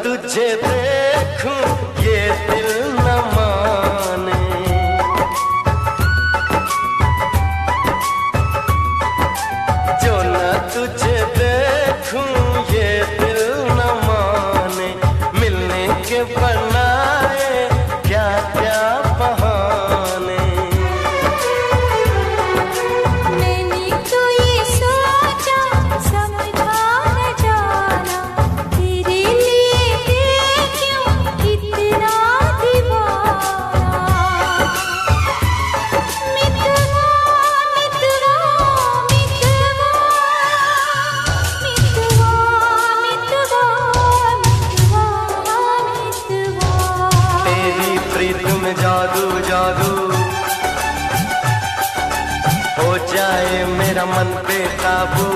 तुझे देखूं ये दिल न माने, जो न तुझे देखूं ये दिल न माने, मिलने के बनाए क्या क्या बहाने। मैंने तो ये सोचा समझा न जाना, तेरे लिए क्यों इतना दीवाना। मितवा मितवा मितवा मितवा मितवा मितवा। तेरी प्रीत में जादू जादू हो जाए मेरा मन बेकाबू।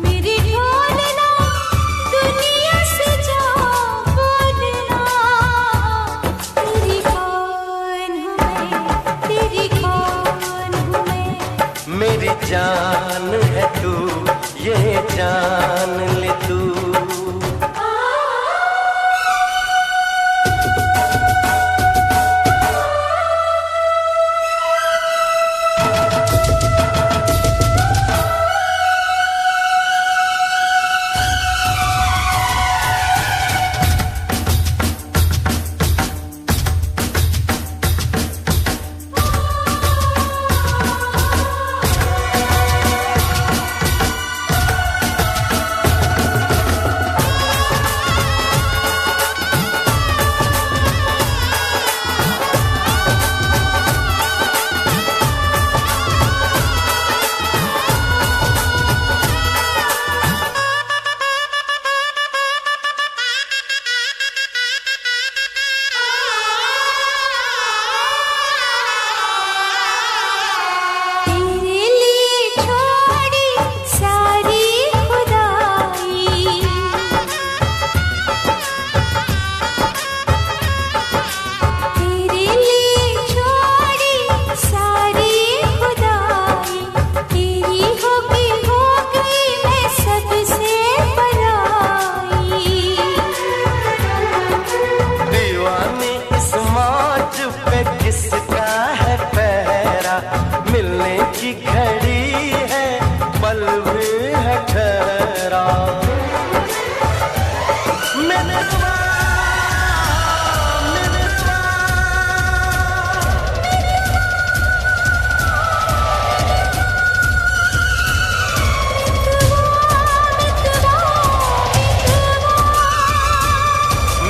मेरे ढोलना दुनिया से जा बोलना, तेरी कौन हूँ मैं, तेरी कौन हूँ मैं। मेरी जान है तू, ये जान ले तू। तेरे लिए छोड़ी सारी खुदाई, तेरे लिए छोड़ी सारी खुदाई, तेरी हो गई मैं सबसे पराई। दीवानी इस मौज पे किसका है पहरा, मिलने की घड़ी है पल भी है ठहरा। मितवा मितवा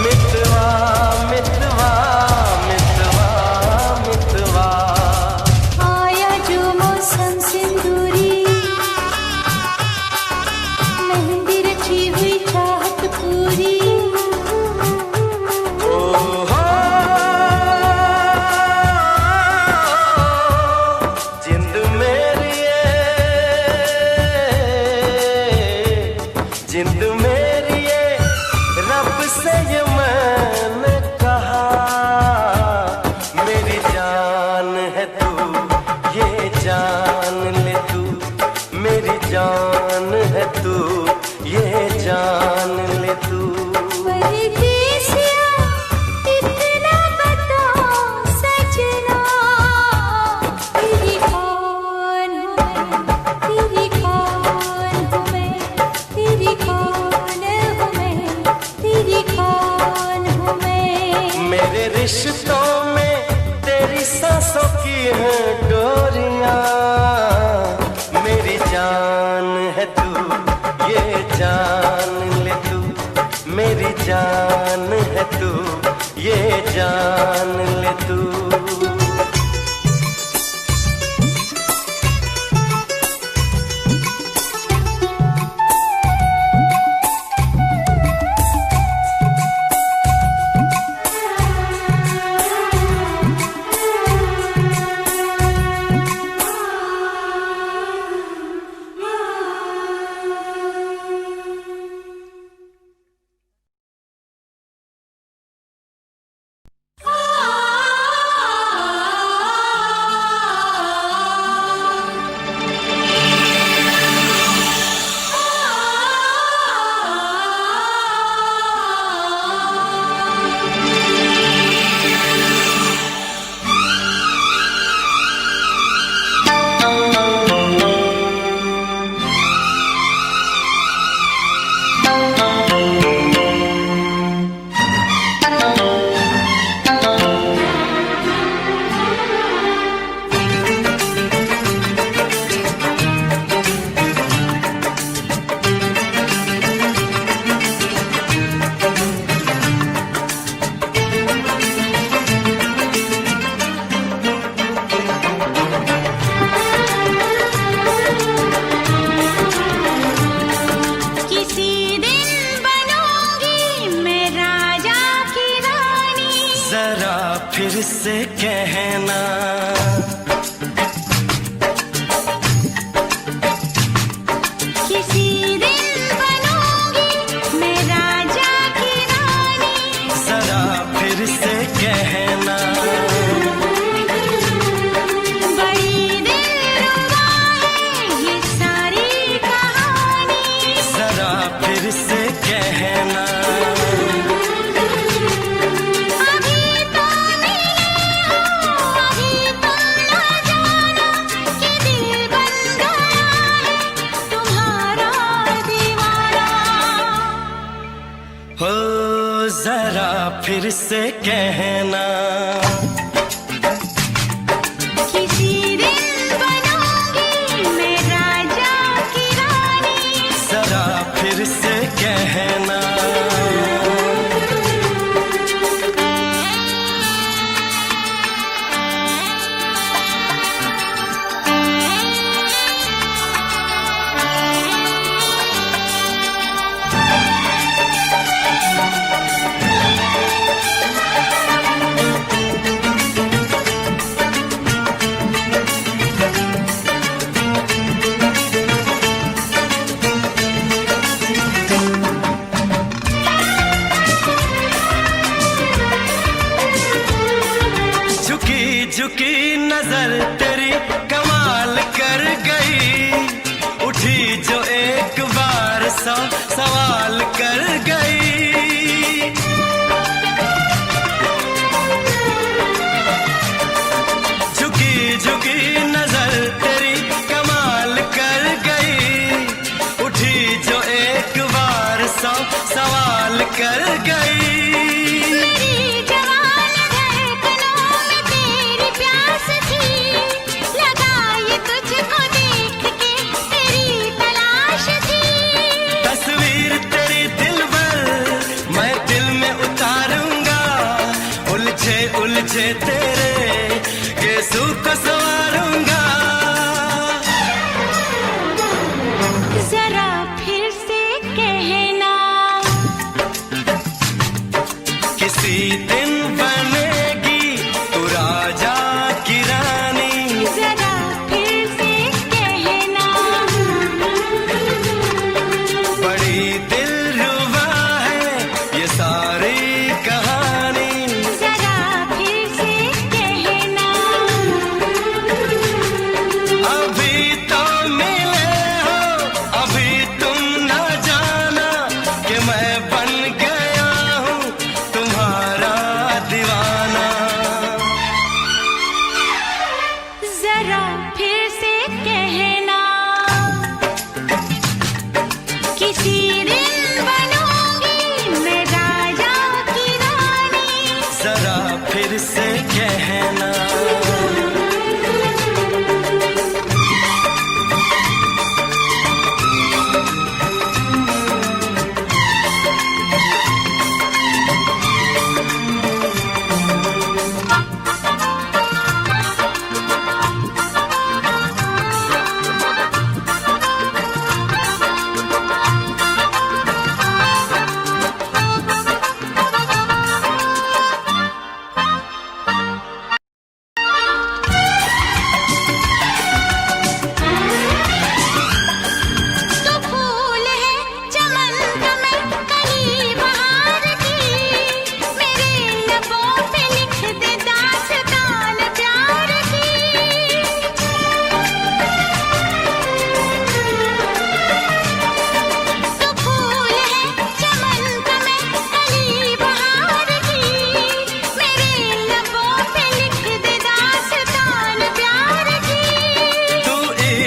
मितवा मितवा मितवा मितवा। आया जो मौसम सिंदूरी जान है तू, ये जान ले तू। परदेसिया इतना बता सजना, तेरी कौन हूँ मैं, तेरी कौन हूँ मैं, तेरी कौन हूँ मैं, तेरी कौन हूँ मैं। मेरे रिश्तों में तेरी सांसों की है डोरियां, मेरी जान है तू, ये जान ले तू। मेरी जान है तू, ये जान ले तू। फिर से कहना, किसी दिन बनूंगी मैं राजा की रानी। जरा फिर से कहना, बड़ी दिलरुबा है ये सारी कहानी। जरा फिर से कहना, हो जरा फिर से कहना, किसी दिन बनूंगी मैं राजा की रानी। जरा फिर से कहना,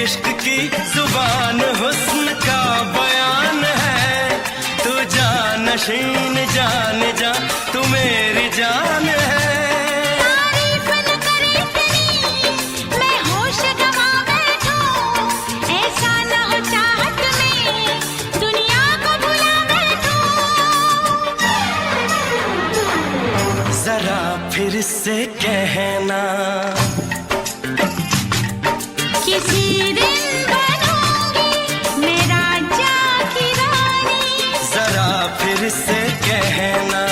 इश्क की जुबान हुस्न का बयान है। तू जानशीन जान जा, तू मेरी जान है। तारीफ न करे तेरी, मैं होश गंवा बैठूं। ऐसा न हो चाहत में, दुनिया को भुला बैठूं। जरा फिर से कहना, किसी दिन बनूंगी मैं राजा की रानी। जरा फिर से कहना,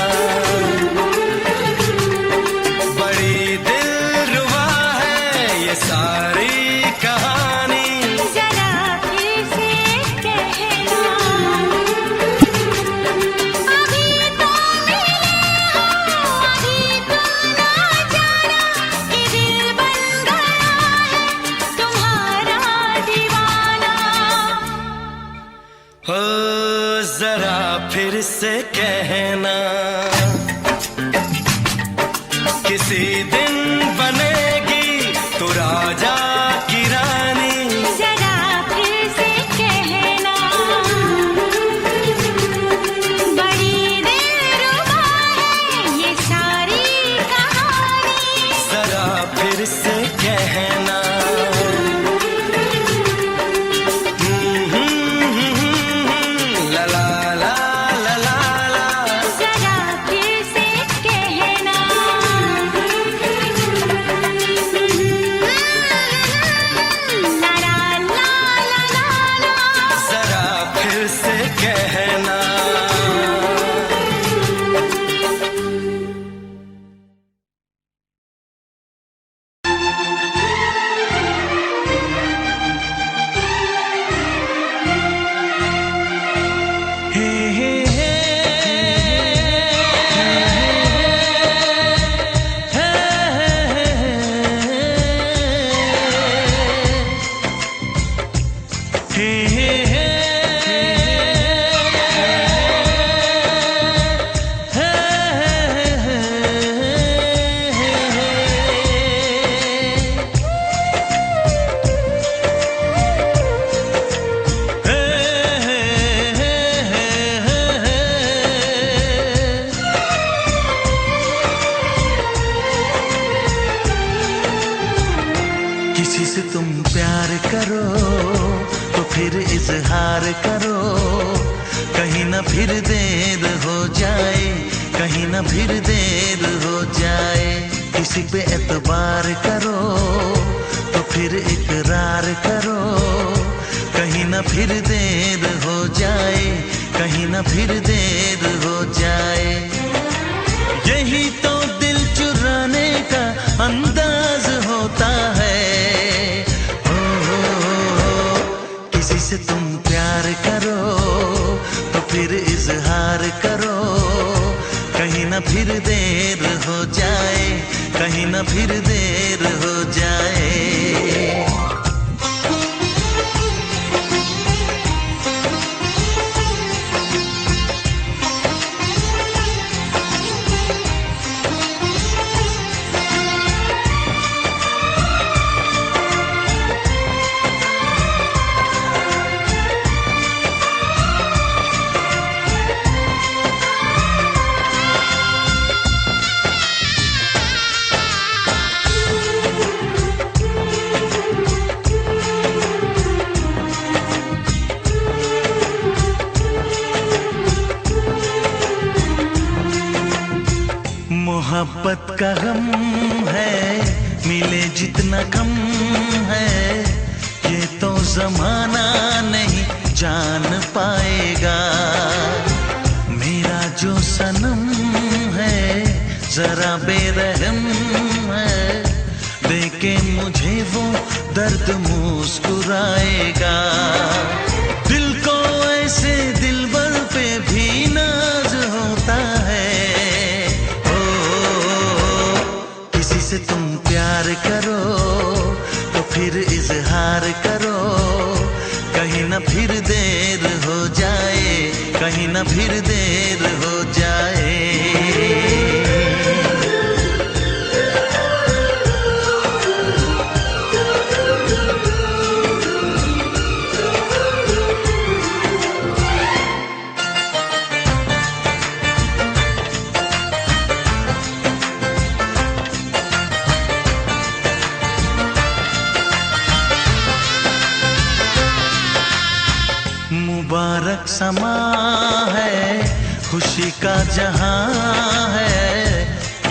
बड़ी दिलरुबा है ये सारी कहानी। जरा फिर से कहना, अभी तो मिले हो, अभी तुम ना जाना कि दिल बन गया है तुम्हारा दीवाना। हो जरा फिर से कहना, किसी दिन बनेगी तू राजा की रानी। जरा फिर से कहना, बड़ी दिलरुबा है ये सारी कहानी। जरा फिर से कहना, ला ला ला ला ला ला। जरा फिर से कहना, ला ला ला ला ला। जरा फिर से कहना, हे हे हे किसी से तुम प्यार करो तो फिर इजहार करो, कहीं ना फिर देर हो जाए, कहीं ना फिर देर हो जाए। किसी पे एतबार करो तो फिर इकरार करो, कहीं ना फिर देर हो जाए, कहीं ना फिर देर हो जाए। यही तो दिल चुराने का अंदाज होता है। किसी से तुम प्यार करो तो फिर इजहार करो, कहीं ना फिर देर हो जाए, कहीं ना फिर देर हो जाए। मोहब्बत का गम है, मिले जितना कम है, ये तो जमाना नहीं जान पाएगा। मेरा जो सनम है जरा बेरहम है, देखे मुझे वो दर्द मुस्कुराएगा। दिल को ऐसे दिलबर पे भी नाज होता है। किसी से तुम प्यार करो तो फिर इजहार करो, कहीं ना फिर देर हो जाए, कहीं ना फिर देर हो जाए। मुबारक समा है, खुशी का जहां है,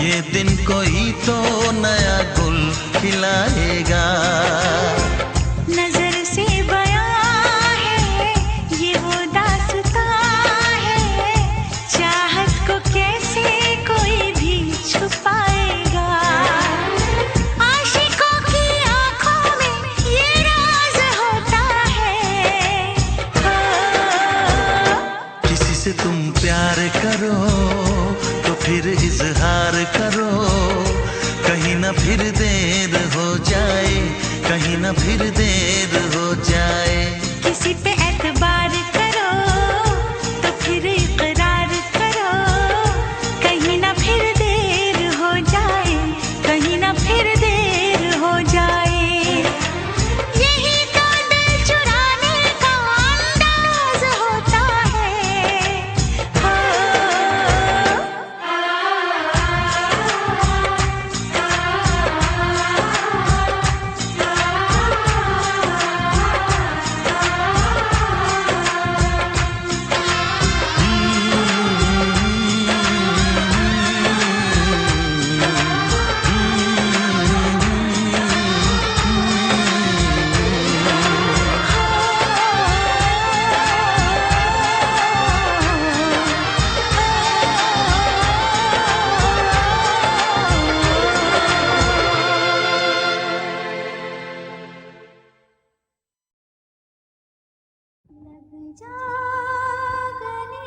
ये दिन कोई तो नया गुल खिलाएगा। नजर से बयां है ये वो दास्तां है, चाहत को कैसे कोई भी छुपाएगा। आशिकों की आंखों में ये राज होता है। किसी से तुम प्यार करो तो फिर इजहार करो, कहीं ना फिर देर हो जाए, कहीं ना फिर देर हो जाए। किसी पे एतबार करो तो फिर इकरार करो, कहीं ना फिर देर हो जाए, कहीं ना फिर देर हो जाए। यही तो दिल चुराने का अंदाज होता है। लग जा गले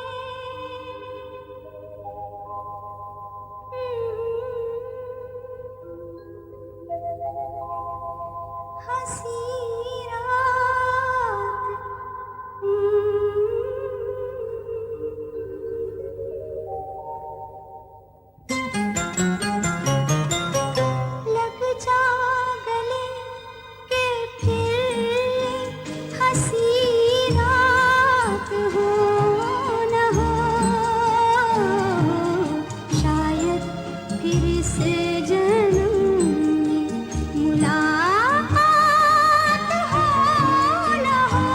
हंसी रात, लग जा गले के फिर हंसी रात हो न हो, शायद फिर इस जन्म में मुलाकात हो न हो।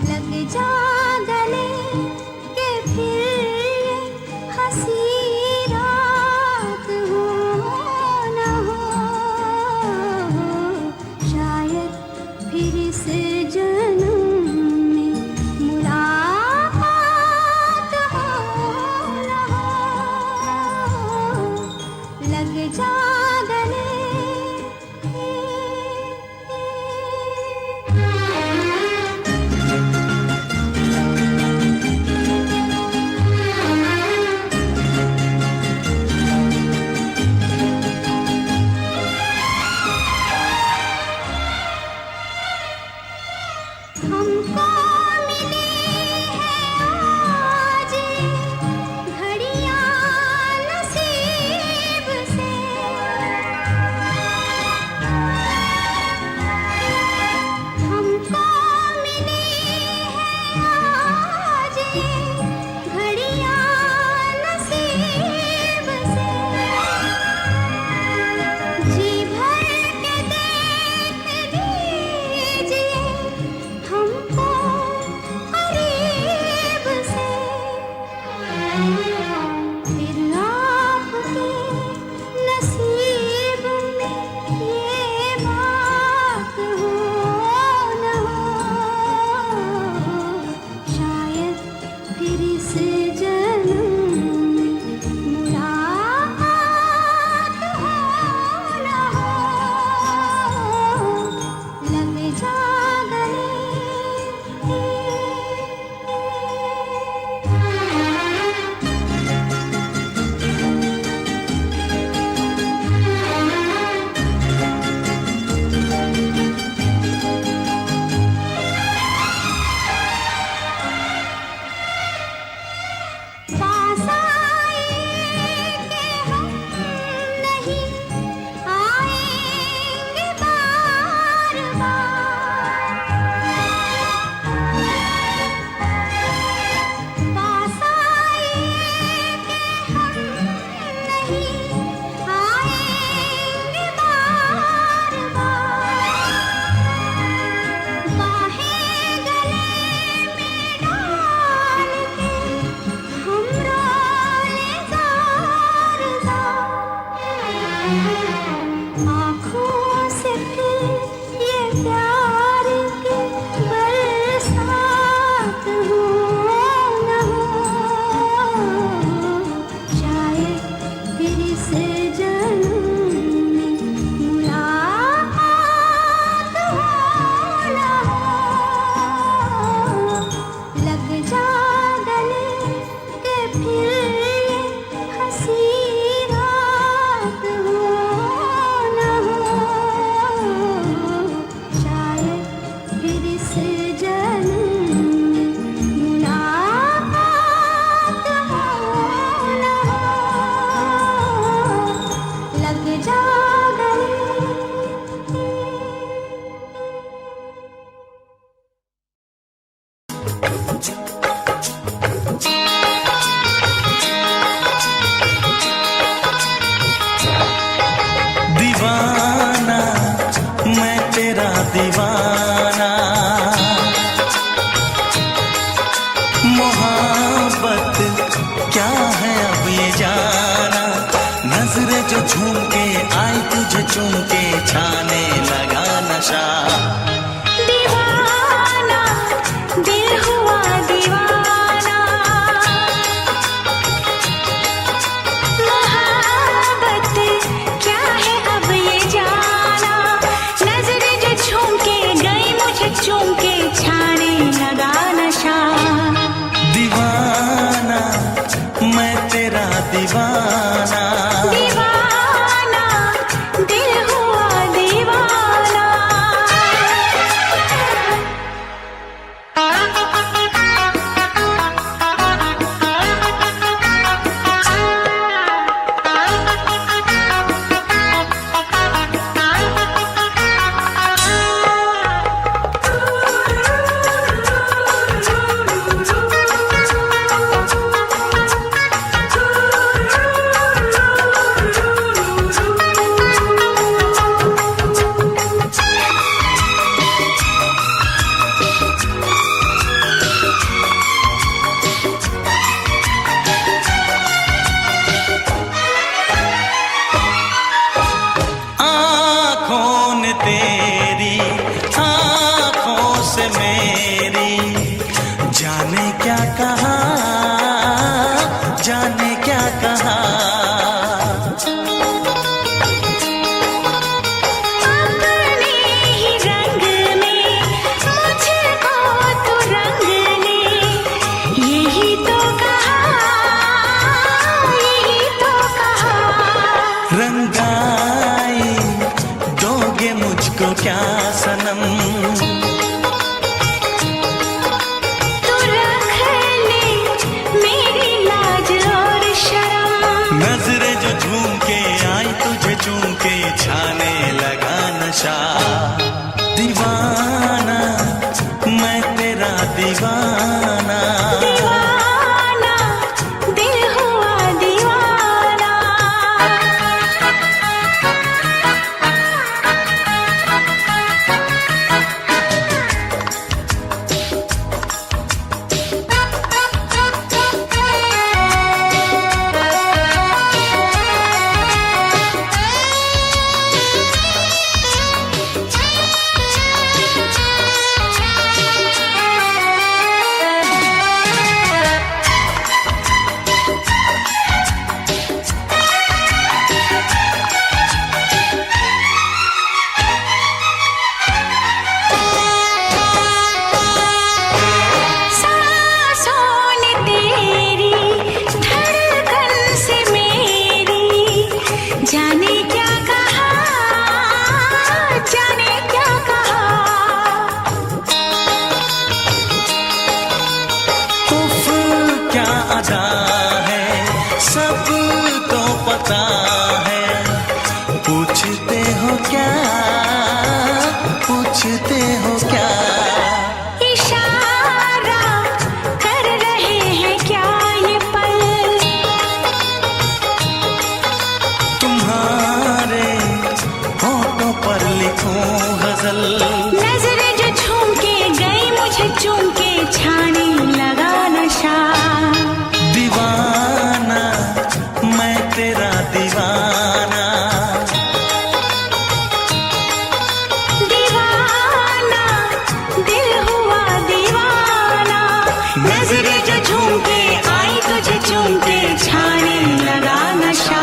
लग जा गले के फिर हंसी रात हो न हो, शायद फिर इस जन्म में मुलाकात हो न हो। लग जा गले। हमको मिली है आज घड़ियां नसीब से, हमको मिली है आज घड़ियां नसीब से। जी भर के देख लीजिए हमको दीवाना मैं तेरा दीवाना, मोहब्बत क्या है अब ये जाना, नजरें जो झूम के आई तुझे चूम के छाने लगा नशा। दीवाना दिल हुआ दीवाना, मोहब्बत क्या है अब ये जाना, नजरें जो झूम के गई मुझे चूम के छाने लगा नशा। दीवाना मैं तेरा दीवाना, दीवाना दिल हुआ दीवाना। तेरी आँखों से मेरी जाने क्या कहा, जाने क्या कहा। अपने ही रंग में मुझको तो रंग ने यही तो कहा, यही तो कहा। रंगाई दोगे मुझको क्या सनम, तू रख ले मेरी लाज और शर्म, नजरें जो झूम के आई तुझे चूम के छाने लगा नशा। दीवाना मैं तेरा दीवाना, दीवाना दिल हुआ दीवाना। जाने क्या कहा, जाने क्या कहा। उफ क्या अदा है सब तो पता है, पूछते हो क्या, पूछते हो क्या। इशारा कर रहे हैं क्या ये पल, तुम्हारे होठों पर लिखूं गजल, नजरें जो झूम के गई मुझे चूम के छाने लगा नशा। दीवाना मैं तेरा दीवाना, दीवाना दिल हुआ दीवाना, नजरें जो झूम के आई तुझे चूम के छाने लगा नशा।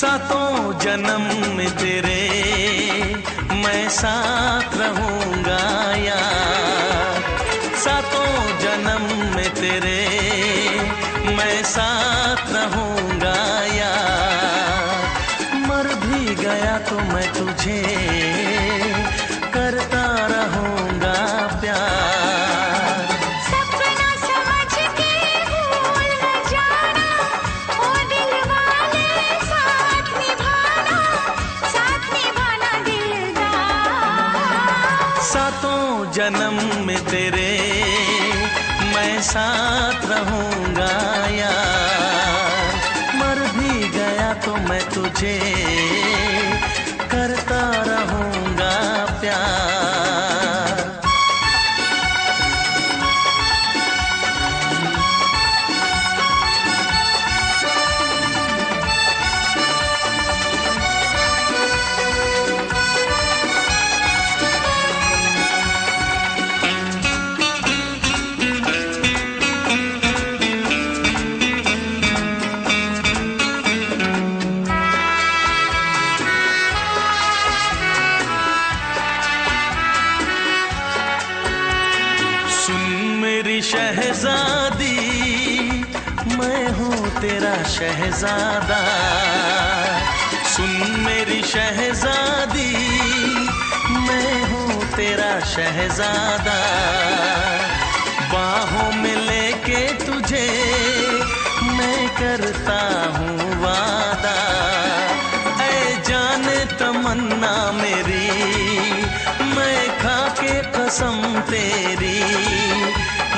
सातों जन्म में तेरे मैं साथ रहूंगा यार, सातों जन्म में तेरे मैं साथ रहूंगा यार। मर भी गया तो मैं तुझे करता रहूंगा प्यार। सपना समझ के भूल न जाना, ओ दिल वाले साथ निभाना दिलदार। सातों जन्म में तेरे मैं साथ रहूंगा यार, मर भी गया तो मैं तुझे करता रहूंगा प्यार। शहजादी मैं हूँ तेरा शहजादा, सुन मेरी शहजादी मैं हूँ तेरा शहजादा। बाहों में लेके तुझे मैं करता हूँ वादा, ऐ जाने तमन्ना मेरी मैं खा के कसम तेरी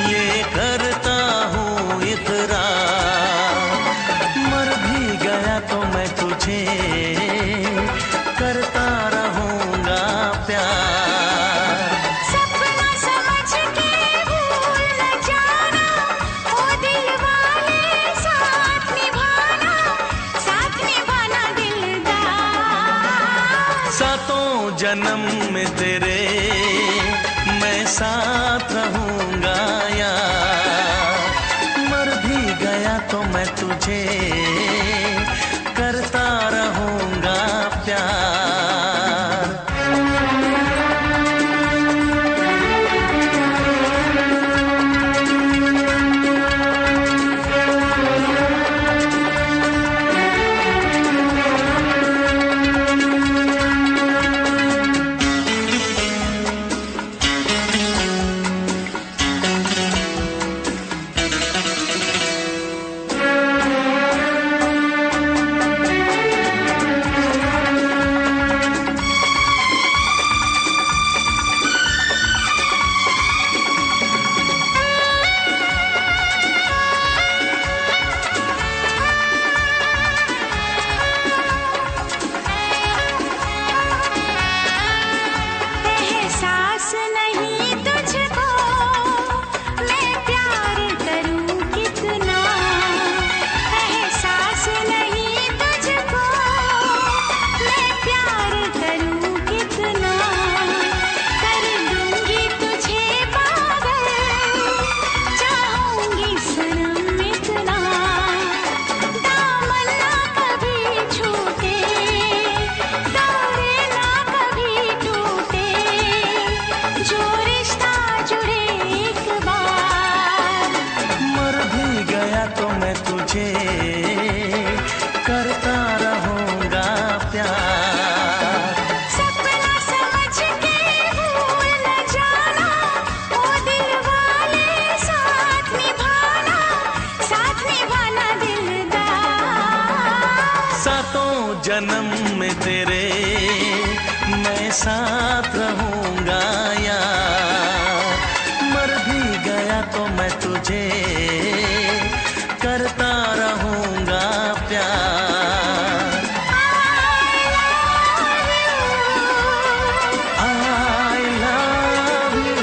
ये करता हूँ इकरार। मर भी गया तो मैं तुझे करता रहूंगा प्यार। सपना समझ के भूल न जाना, ओ दिल वाले साथ निभाना दिलदार। सातों जन्म में तेरे मैं साथ रहूंगा यार, मर भी गया तो मैं तुझे करता रहूंगा प्यार। एहसास नहीं तुझको मैं प्यार करूं कितना, एहसास नहीं तुझको मैं प्यार करूं कितना। कर दूंगी तुझे पागल, चाहूंगी सनम इतना। दामन ना कभी छूटे, तारे ना कभी टूटे, जो रिश्ता जुड़े एक बार। मर भी गया तो मैं तुझे करता रहूंगा प्यार। सपना समझ के भूल न जाना, ओ दिल वाले साथ निभाना दिलदार। सातों जन्म में तेरे मैं साथ रहूंगा यार, मर भी गया तो मैं तुझे करता रहूंगा प्यार। I love you।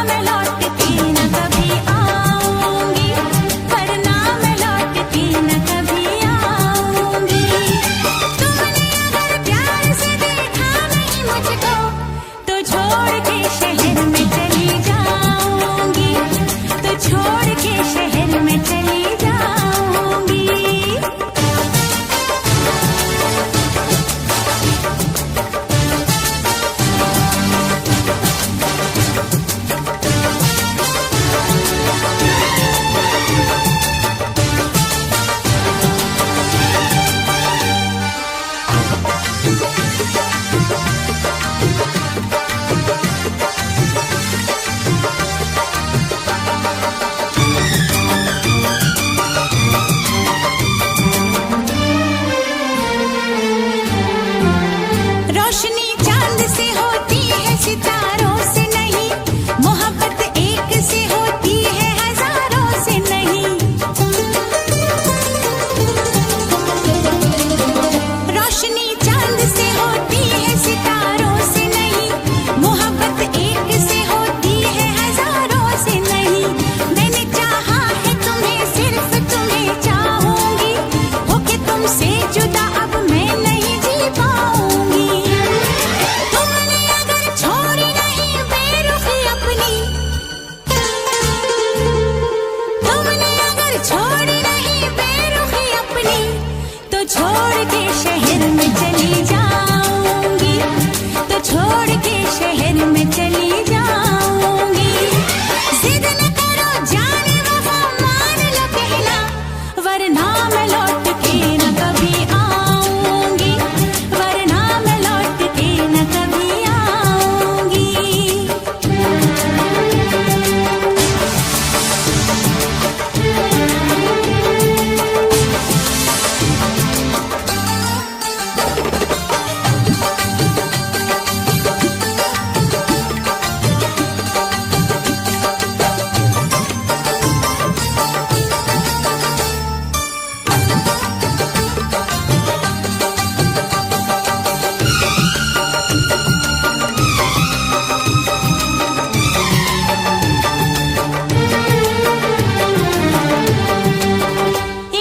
मैं लौट के न कभी आऊंगी, वरना मैं लौट के न कभी आऊंगी। तुमने अगर प्यार से देखा नहीं मुझको, तो छोड़ के शहर में चली जाऊंगी, तो छोड़ के शहर में चली जाऊंगी। रोशनी चांद से होती है, सितारों से नहीं। मोहब्बत एक से होती है, हजारों से नहीं। रोशनी चांद से होती है, सितारों से नहीं। मोहब्बत एक से होती है, हजारों से नहीं। मैंने चाहा है तुम्हें, सिर्फ तुम्हें चाहूंगी। होके तुमसे जुदा अब मैं नहीं जी पाऊंगी। तुमने अगर छोड़ी नहीं बेरुखी अपनी, तुमने अगर छोड़ी नहीं बेरुखी अपनी, तो छोड़ के शहर में चली जाऊंगी, तो छोड़ के शहर में चली जाऊंगी। जिद न करो जाने वफा, मान लो कहना, वरना मैं लौट के न कभी आऊंगी, वरना मैं लौट के न कभी आऊंगी।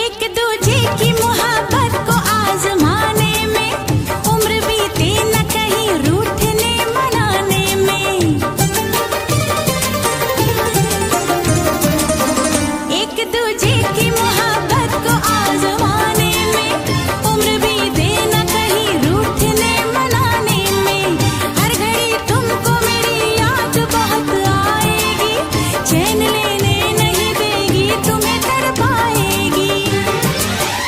एक दूजे की मोहब्बत को आजमाने में, उम्र बीते न कहीं रूठने मनाने में। एक दूजे की मोहब्बत को आजमाने में, उम्र बीते न कहीं रूठने मनाने में। हर घड़ी तुमको मेरी याद बहुत आएगी, चैन लेने नहीं देगी, तुम्हें तड़पाएगी।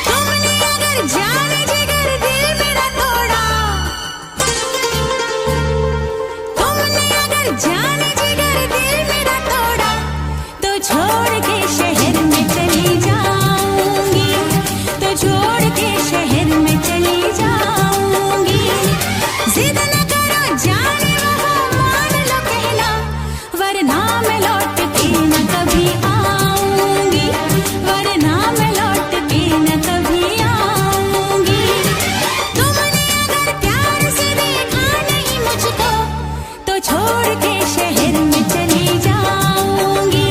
तुमने अगर जाने जिगर दिल मेरा तोड़ा, तुमने अगर जाने जिगर दिल मेरा तोड़ा, तो छोड़ के शहर में चली जाऊंगी, तो छोड़ के शहर में चली जाऊंगी। जिद न करो जाने वफा, मान लो कहना, वरना मैं लौट के न कभी आऊंगी, वरना मैं लौट के न कभी आऊंगी। तुमने अगर प्यार से देखा नहीं मुझको, तो छोड़ के शहर में चली जाऊंगी,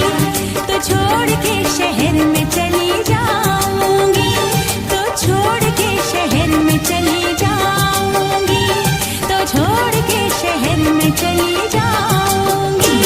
तो छोड़ के शहर में चली जाऊंगी, तो छोड़ के शहर में चली जाऊंगी, तो छोड़ के शहर में चली जाऊंगी।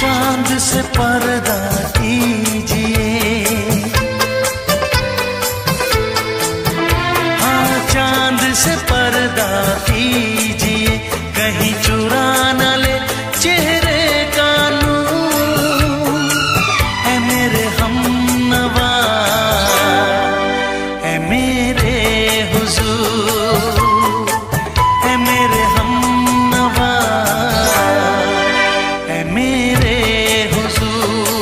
चांद से पर्दा कीजिए, हाँ चांद से पर्दा कीजिए, कहीं चुरा न ले चेहरे का नूर। ऐ मेरे हमनवा, ऐ मेरे हुजूर, ऐ मेरे हमनवा, ऐ मेरे हुजूर।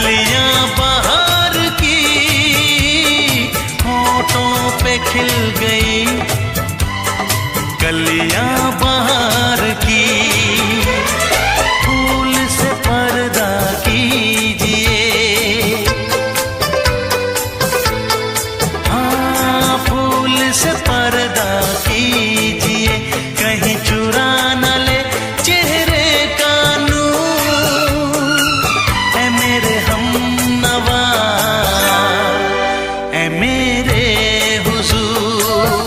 कलियां बहार की होठों पे खिल गई, कलियां बहार की। फूल से पर्दा कीजिए, हाँ फूल से पर्दा कीजिए, कहीं चुरा न ले चेहरे का नूर। ऐ मेरे हमनवा, ऐ मेरे हुजूर,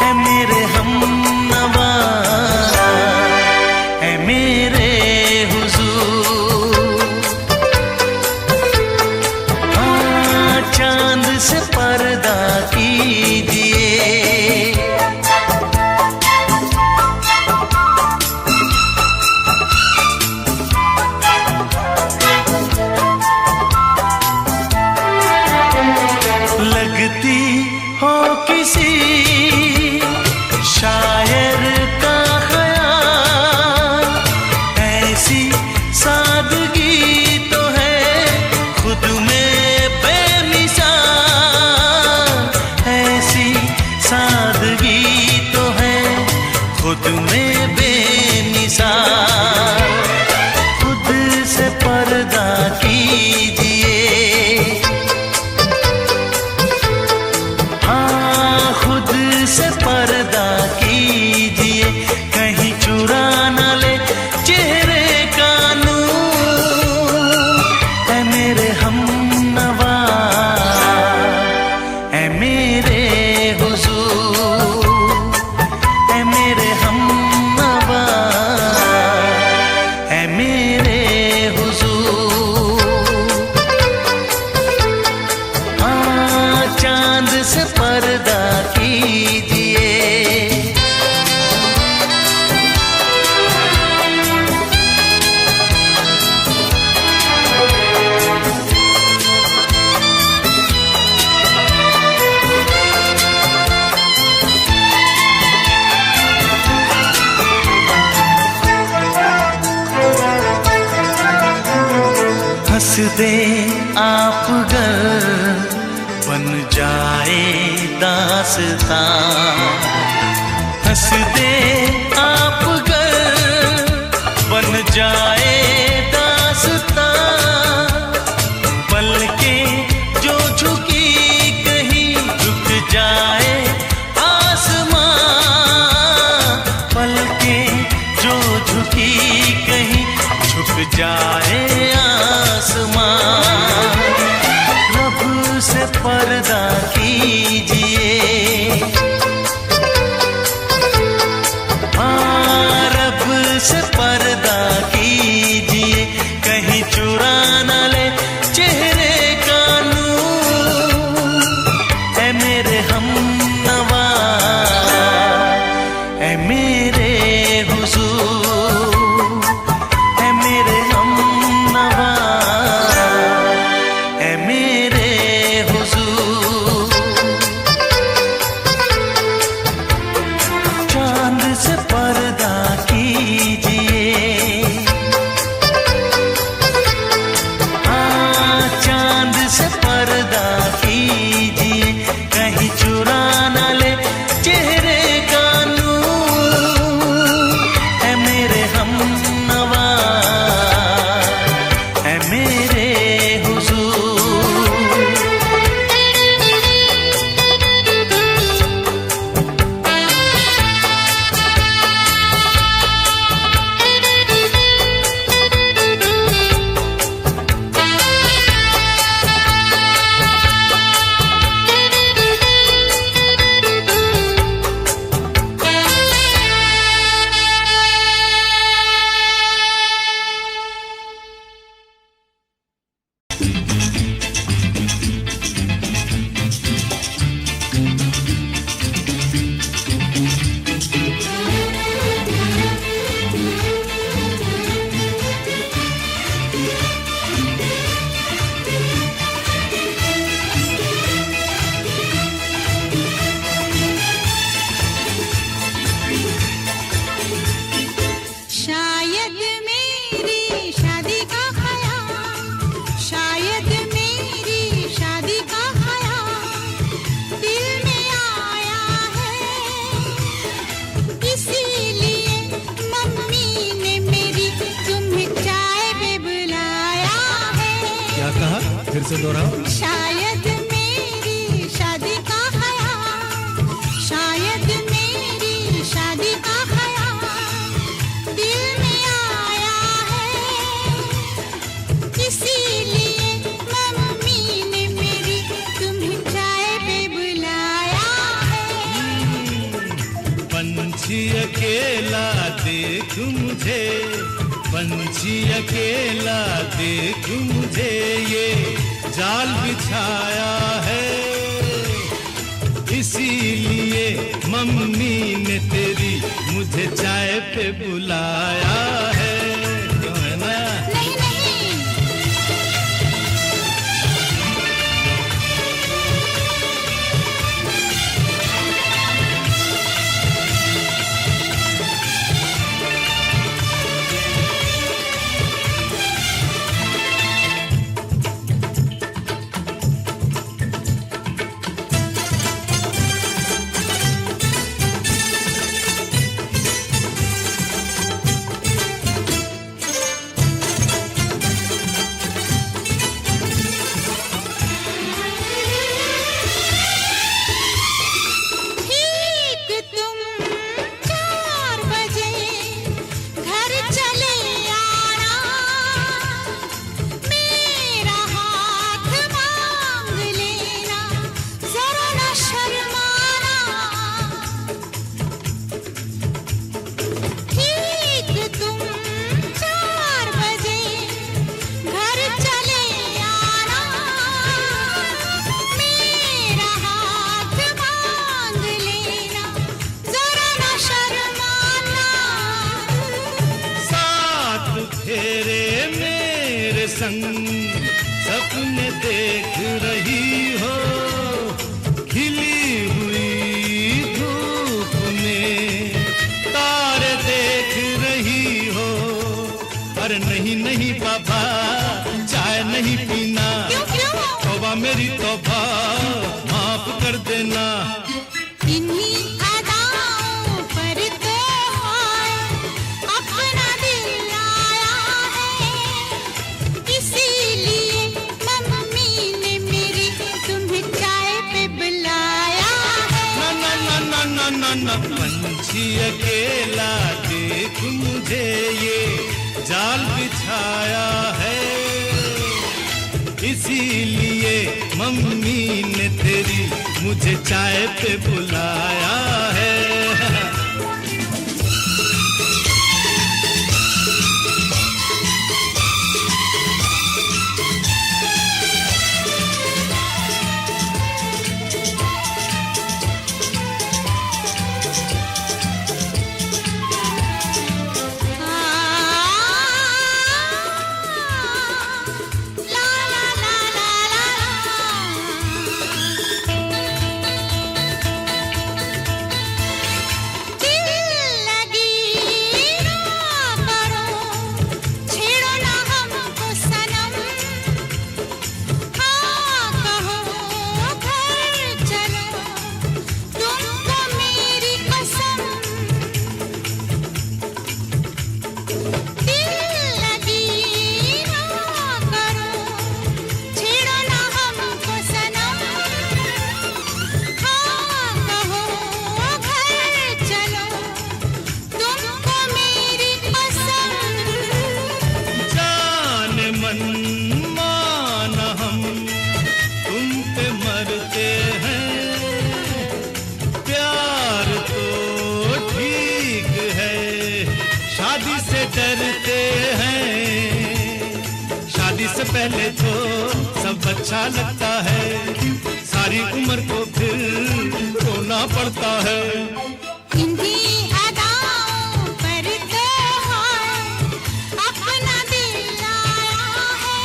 ऐ मेरे हमनवा, ऐ मेरे हुजूर। हाँ चांद से पर्दा कीजिए, लगती हो किसी शायर का ख्याल, ऐसी सादगी तो है खुद में बेमिसाल, ऐसी सादगी तो है खुद में बेमिसाल। खुद से पर्दा कीजिए, हाँ खुद से पर्दा कीजिए, कहीं चुरा न ले चेहरे का नूर। ऐ मेरे हमनवा, ऐ मेरे हुजूर, ऐ मेरे हमनवा, ऐ मेरे हुजूर। हाँ चांद से पर्दा कीजिए, हंस दे आप गर बन जाए दास्तां, हंस दे आप गर बन जाए दास्तां। पलकें जो झुकी कहीं झुक जाए आसमां, पलकें जो झुकी कहीं झुक जाए आसमां। रब से पर्दा कीजिए, हाँ रब से पर्दा कीजिए, कहीं चुरा न ले चेहरे का नूर। ऐ मेरे हमनवा, ऐ मेरे हुजूर, ऐ मेरे हमनवा, ऐ मेरे हुजूर। चांद से पर्दा कीजिए, हाँ चांद से पर्दा कीजिए, कहीं चुरा न ले चेहरे का नूर। ऐ मेरे हमनवा, ऐ मेरे हुजूर। फिर से दोहराओ। शायद मेरी शादी का ख्याल, शायद मेरी शादी का ख्याल दिल में आया है, इसीलिए मम्मी ने मेरी तुम्हें चाय पे बुलाया है। पंछी अकेला देख मुझे, पंछी अकेला देख मुझे, ये जाल बिछाया है, इसीलिए मम्मी ने तेरी मुझे चाय पे बुलाया है। क्यों है ना? नहीं नहीं, सपने देख रही हो, खिली हुई धूप में तारे देख रही हो। अरे नहीं नहीं बाबा, चाय नहीं पीना, तौबा मेरी तौबा, माफ कर देना। इन्हीं अदाओं पर तो अपना दिल आया है, इसीलिए मम्मी ने मेरी तुम्हें चाय पे बुलाया है। ना ना ना ना ना ना, पंछी अकेला देख मुझे, ये जाल बिछाया है, इसीलिए मम्मी ने तेरी मुझे चाय पे बुलाया है। डरते हैं, शादी से पहले तो सब अच्छा लगता है, सारी उम्र को फिर रोना पड़ता है। इन्हीं अदाओं पर तो अपना दिल आया है,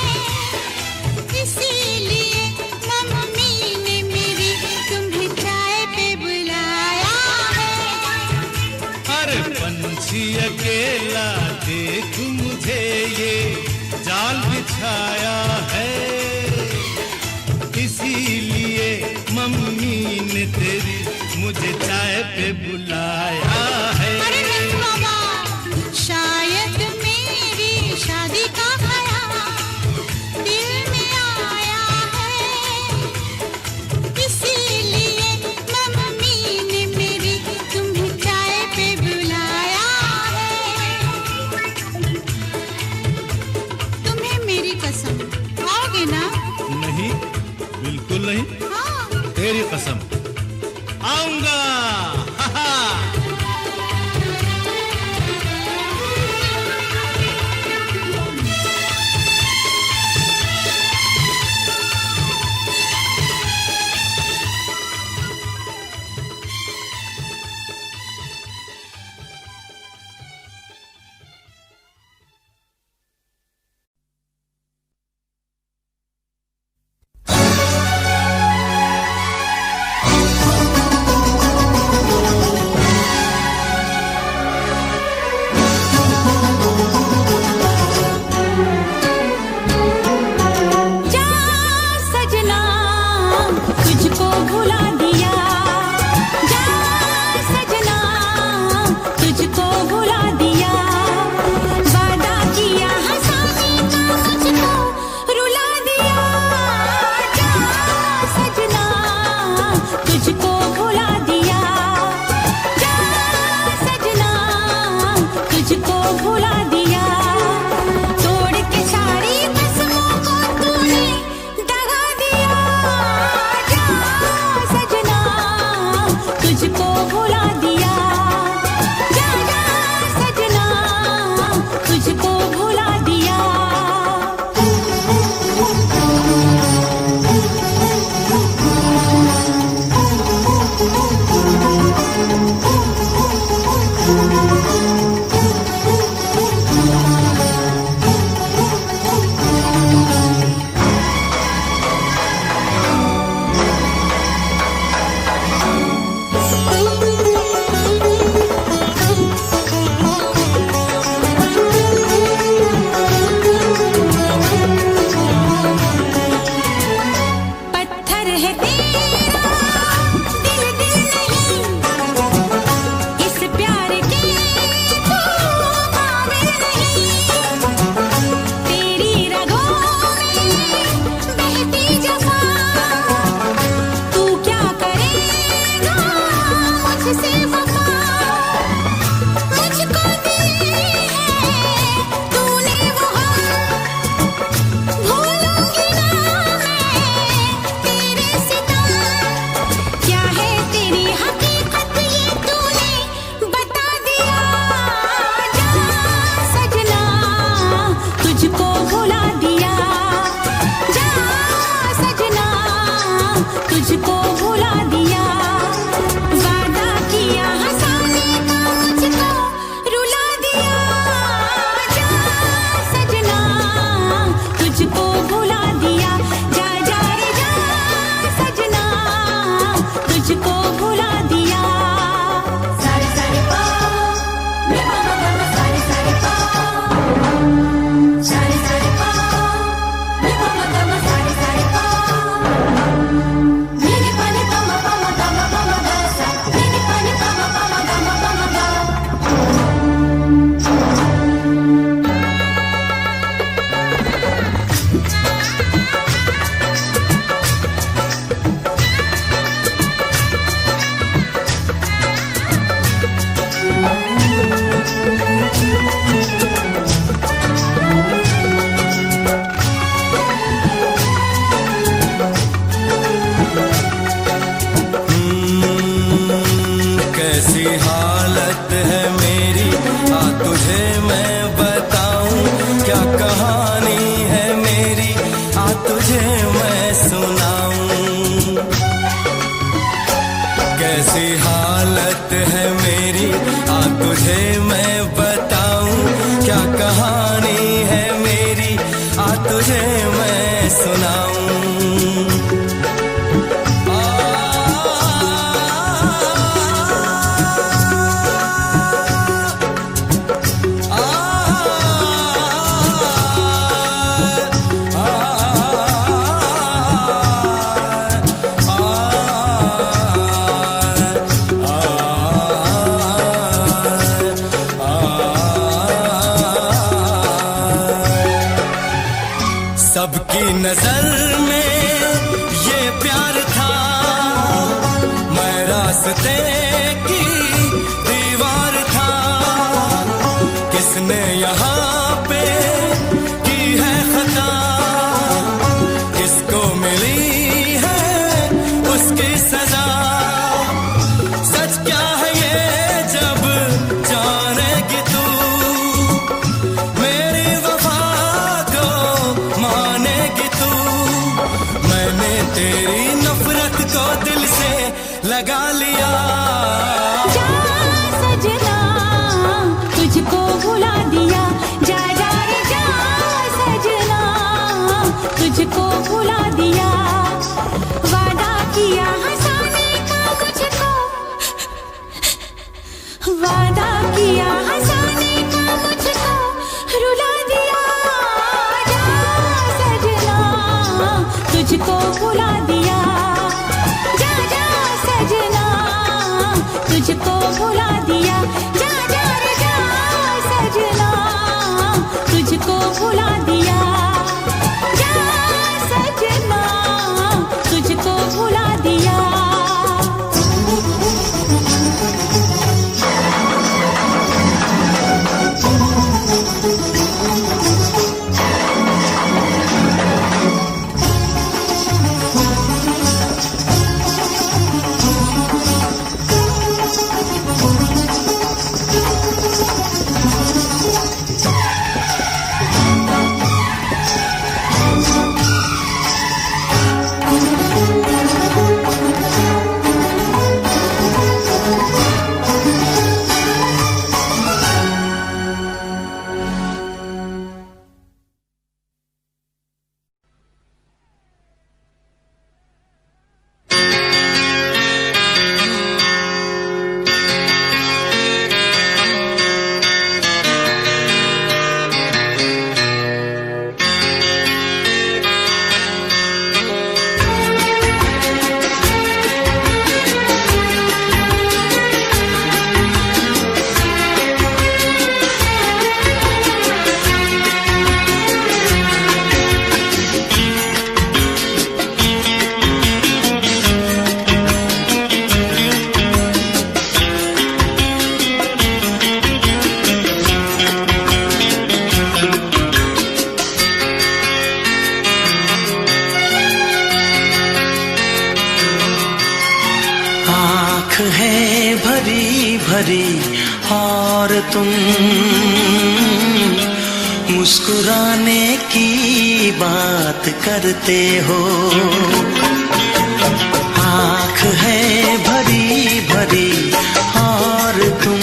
इसीलिए मम्मी ने मेरी तुम्हें चाय पे बुलाया है। अरे पंछी अकेला देख मुझे, ये जाल बिछाया है, इसीलिए मम्मी ने तेरी मुझे चाय पे बुलाया है। अरे नहीं बाबा, शायद मेरी शादी का ख्याल दिल में आया कसम आऊंगा। हा हा। सबकी नजर में ये प्यार था, मैं रास्ते की दीवार था। किसने यहाँ पे की है खता, किसको मिली है उसकी सजा। तेरी नफरत को दिल से लगा लिया। जा सजना तुझको भुला दिया, जा जा रे जा सजना तुझको भुला दिया। वादा किया हंसाने का मुझको, वादा किया हंसाने का मुझको रुला दिया। जा सजना तुझको भुला दिया, जा जा सजना तुझको भुला दिया। जा जा रे जा सजना तुझको भुला दिया, जा सजना तुझको भुला दिया। है भरी भरी और तुम मुस्कुराने की बात करते हो। आँख है भरी भरी और तुम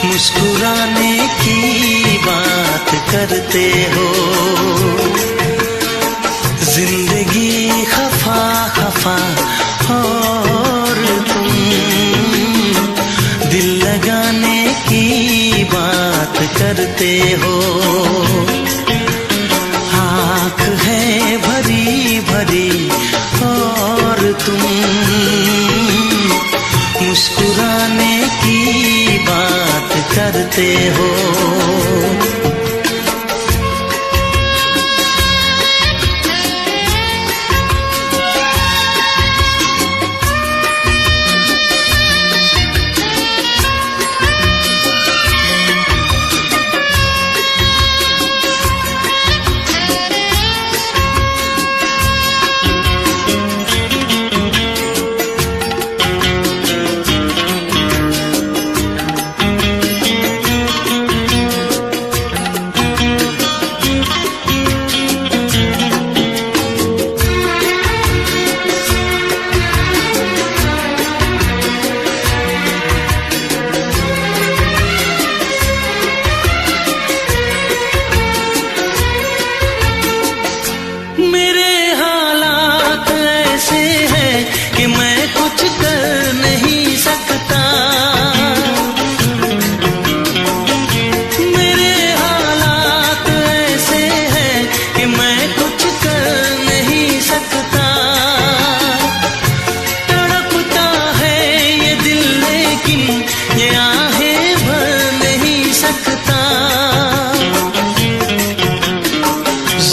मुस्कुराने की बात करते हो। जिंदगी खफा खफा और तुम दिल लगाने की बात करते हो। आँख है भरी भरी और तुम मुस्कुराने की बात करते हो।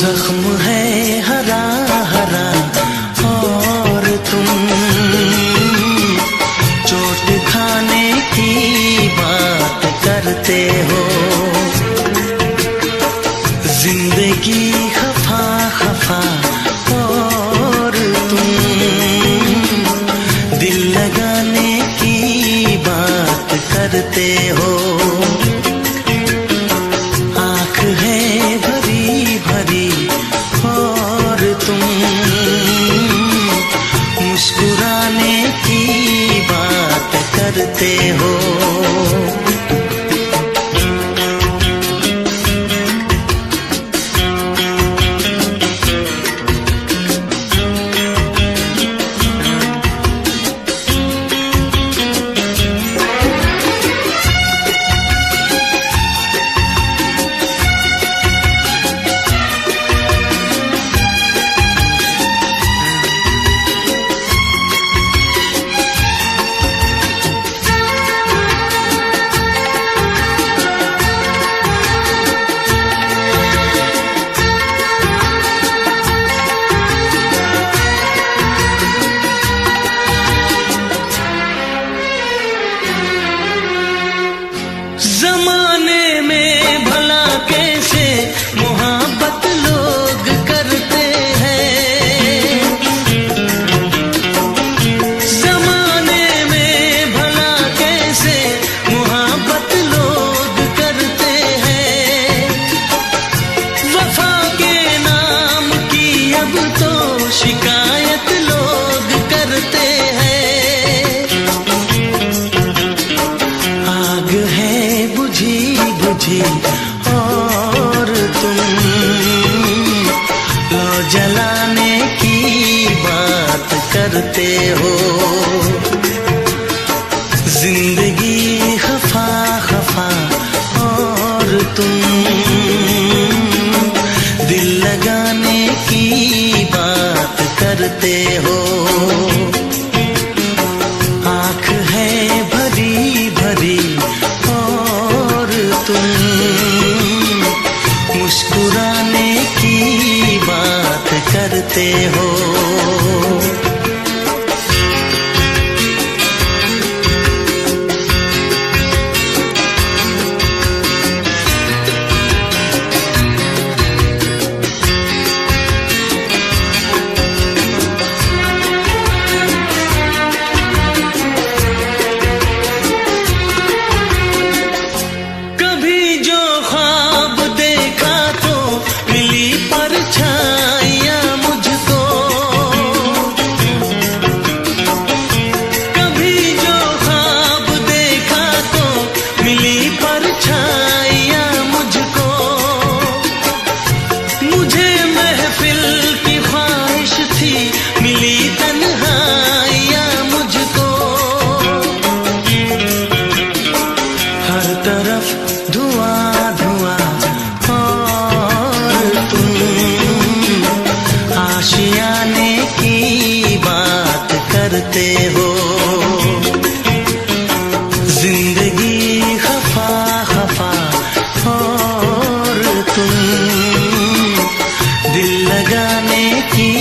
जख्म है हरा हरा और तुम चोट खाने की बात करते हो। जिंदगी खफा खफा और तुम दिल लगाने की बात करते हो। आँख है भरी भरी और तुम करते हो। जमाने में भला कैसे मोहब्बत लोग करते हैं, जमाने में भला कैसे मोहब्बत लोग करते हैं। वफा के नाम की अब तो शिकायत लोग करते हैं। आग है बुझी बुझी और तुम लो जलाने की बात करते हो। जिंदगी खफा खफा और तुम दिल लगाने की बात करते हो। आँख है भरी भरी और तुम मुस्कुराने की बात करते हो। कभी जो ख्वाब देखा तो मिली परछाइयाँ मुझको, कभी जो ख्वाब देखा तो मिली परछाइयाँ मुझको। मुझे महफिल की ख्वाहिश थी मिली तन्हाइयाँ मुझको। हर तरफ धुआं धुआं और तुम आशियाने की बात करते हो। जिंदगी खफा खफा और तुम दिल लगाने की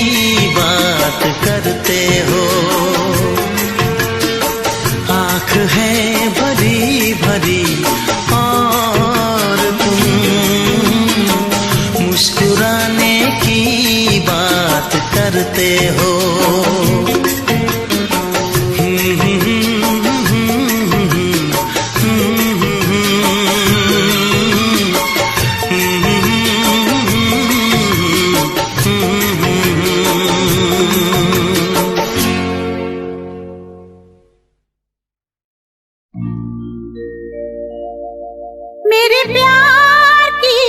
बात करते हो। आँख है भरी भरी और तुम मुस्कुराने की बात करते हो। मेरे प्यार की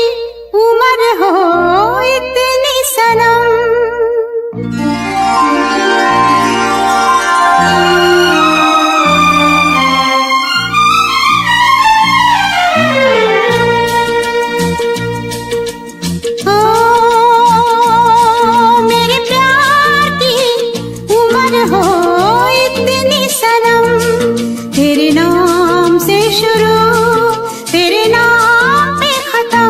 उम्र हो इतनी सनम, ओ मेरे प्यार की उम्र हो इतनी सनम। तेरे नाम से शुरू तेरे नाम पे खत्म,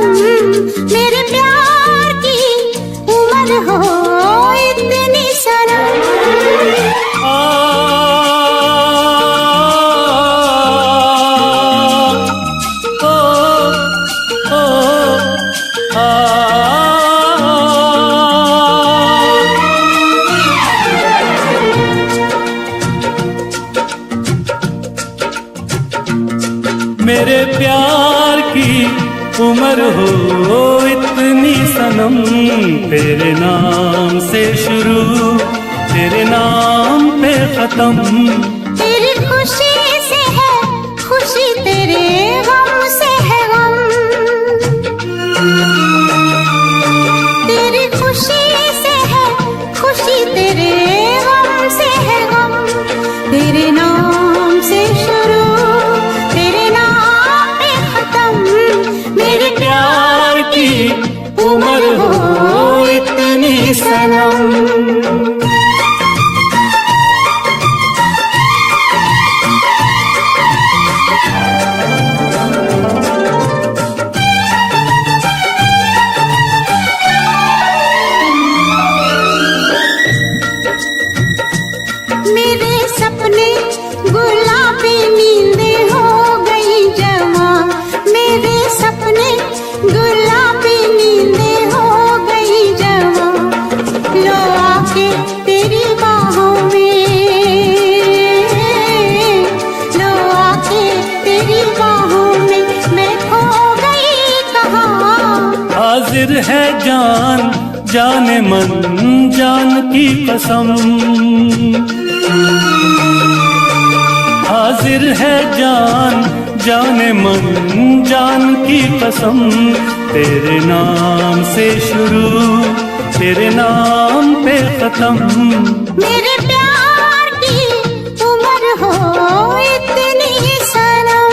मेरे प्यार की उम्र हो इतनी सनम। मेरे प्यार की उम्र हो इतनी सनम। तेरे नाम से शुरू तेरे नाम पे खत्म। तेरी खुशी से है खुशी से है खुशी, तेरे गम से है गम, तेरे नाम से शुरू, तेरे नाम पे खत्म। मेरे प्यार की उम्र हो इतनी सनम। मेरे सपने गुलाबी नींदें हो गई जवां, मेरे सपने गुलाबी नींदें हो गई जवां। लो आके तेरी बाहों में, लो आके तेरी बाहों में, मैं खो गई कहाँ। हाजिर है जान जाने मन जान की कसम, हाजिर है जान जाने मन जान की कसम। तेरे नाम से शुरू, तेरे नाम पे खत्म। मेरे प्यार की उम्र हो इतनी सनम।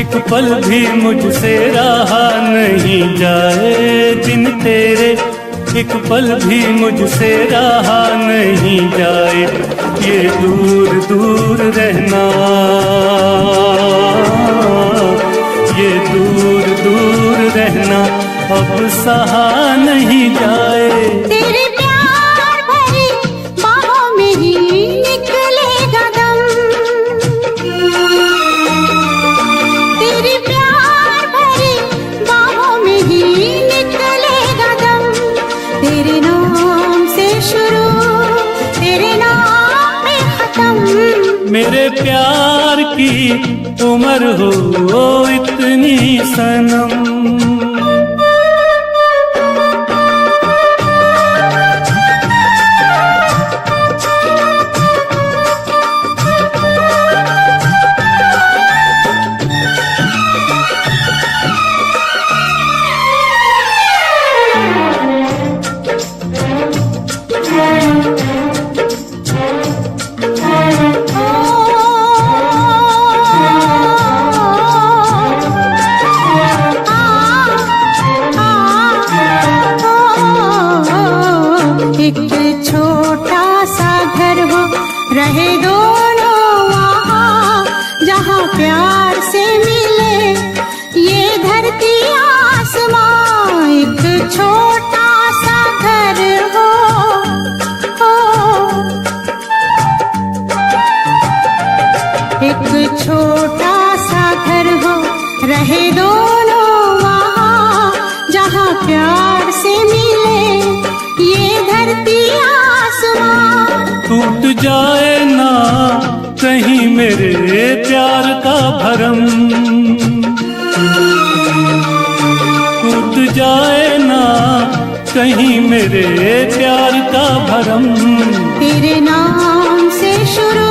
एक पल भी मुझसे रहा नहीं जाए, दिन तेरे एक पल भी मुझसे रहा नहीं जाए। ये दूर दूर रहना, ये दूर दूर रहना अब सहा नहीं जाए। तेरे प्यार भरी बाहों में ही निकलेगा दम, तेरे प्यार भरी बाहों में ही निकलेगा दम। तेरे नाम से शुरू, तेरे नाम पे खत्म। मेरे प्यार की उम्र हो इतनी सनम। एक छोटा सा घर हो, रहे दोनों वहाँ जहाँ प्यार से मिले ये धरती आसमां। एक छोटा सा घर हो, एक छोटा सा घर हो, रहे दोनों वहाँ जहाँ प्यार से मिले ये धरती आसमां। टूट जाए ना कहीं मेरे प्यार का भरम, टूट जाए ना कहीं मेरे प्यार का भरम। तेरे नाम से शुरू,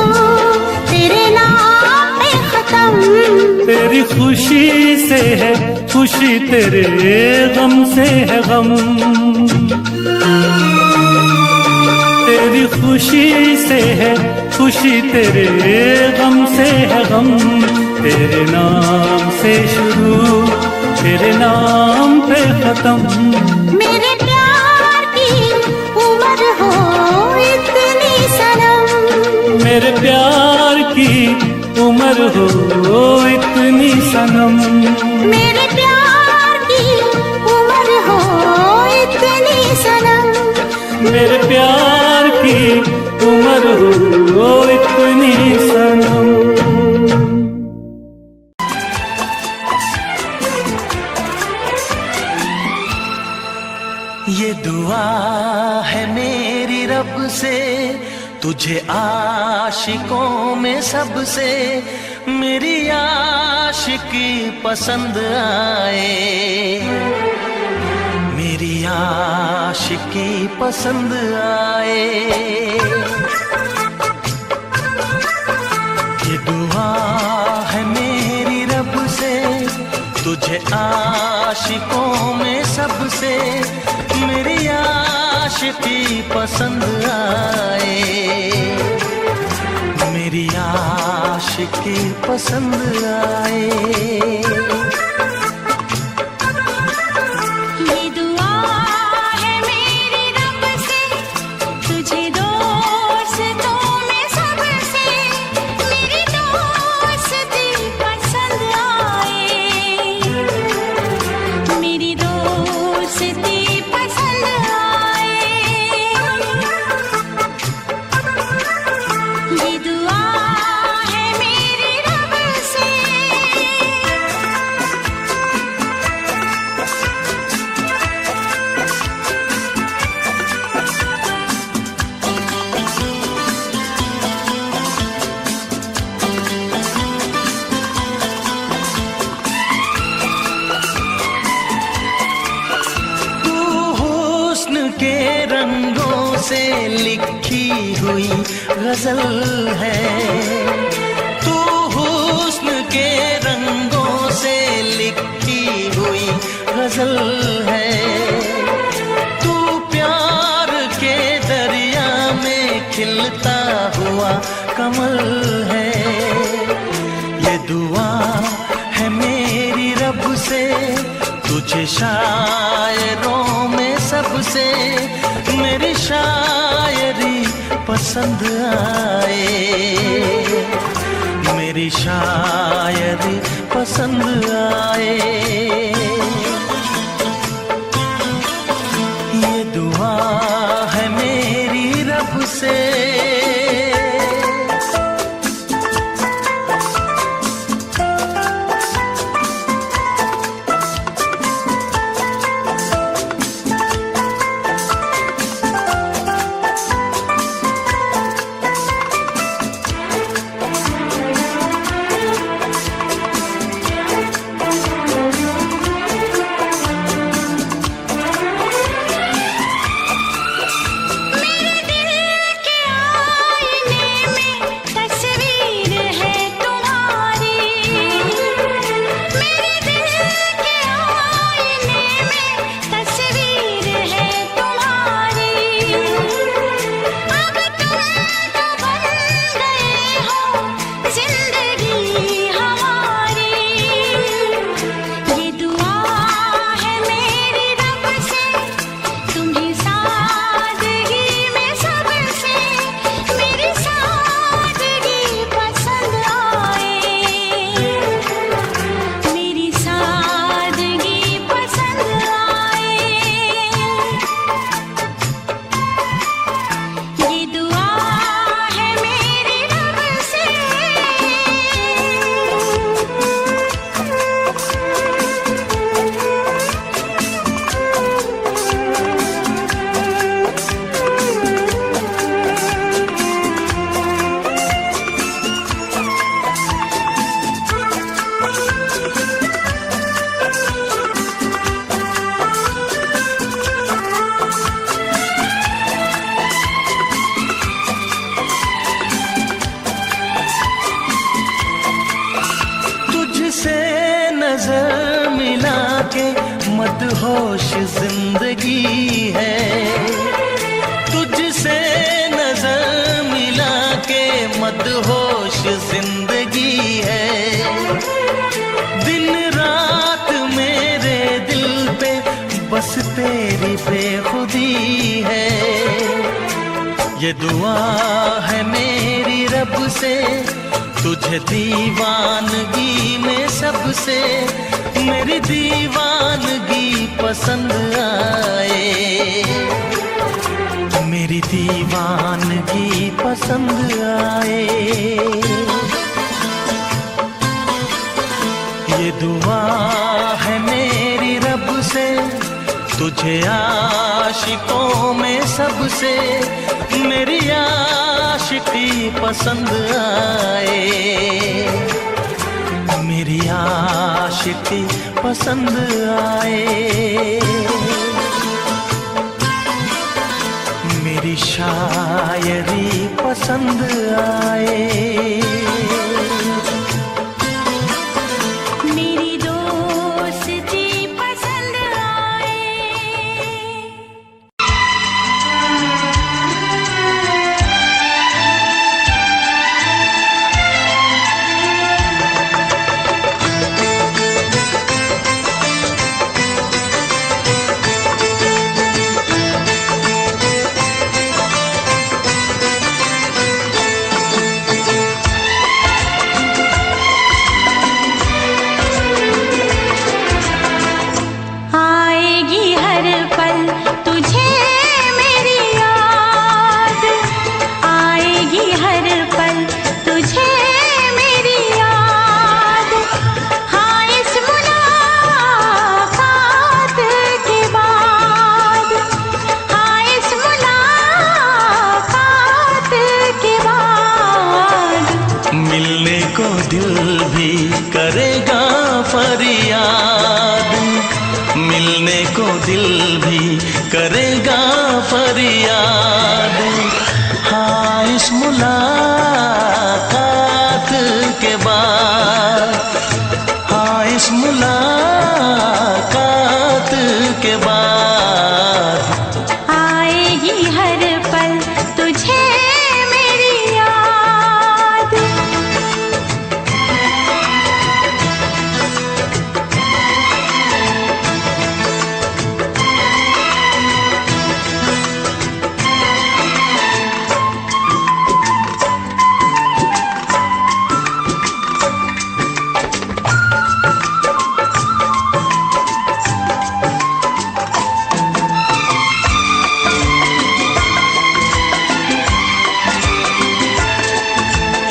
तेरे नाम पे खत्म। तेरी खुशी से है खुशी, तेरे गम से है गम। तेरी खुशी से है खुशी, तेरे गम से है गम। तेरे नाम से शुरू, तेरे नाम पे खत्म। मेरे प्यार की उम्र हो इतनी सनम, मेरे प्यार की उम्र हो इतनी सनम। मेरे प्यार की उम्र हो इतनी सनम। मेरे प्यार की उम्र हो इतनी सनम। ये दुआ है मेरी रब से, तुझे आशिकों में सबसे मेरी आशिकी पसंद आए, मेरी आशिकी पसंद आए। ये दुआ है मेरी रब से, तुझे आशिकों में सबसे मेरी आशिकी पसंद आए, मेरी आशिकी पसंद आए। के रंगों से लिखी हुई गजल है, तू हुस्न के रंगों से लिखी हुई गजल है, तू प्यार के दरिया में खिलता हुआ कमल है। ये दुआ है मेरी रब से, तुझे शायरों में सबसे मेरी शायरी पसंद आए, मेरी शायरी पसंद आए। ये दुआ है मेरी रब से। नजर मिला के मदहोश जिंदगी है, तुझसे नजर मिला के मदहोश जिंदगी है। दिन रात मेरे दिल पे बस तेरी बेखुदी है। ये दुआ है मेरी रब से, तुझे दीवानगी में सबसे मेरी दीवानगी पसंद आए, मेरी दीवानगी पसंद आए। ये दुआ है मेरी रब से, तुझे आशिकों में सबसे मेरी आशिकी पसंद आए, मेरी आशिकी पसंद आए, मेरी शायरी पसंद आए, मेरी दोस्ती पसंद आए। आएगी हर पल तुझे मेरी याद, आएगी हर पल तुझे मेरी याद। हाँ इस मुलाकात के बाद, हाँ इस मुलाकात के बाद मिलने को दिल भी करेगा फरियाद, मिलने को दिल भी करेगा फरियाद। हाँ इस मुलाकात के बाद, हाँ इस मुलाकात के बाद आएगी हर पल तुझे मेरी याद।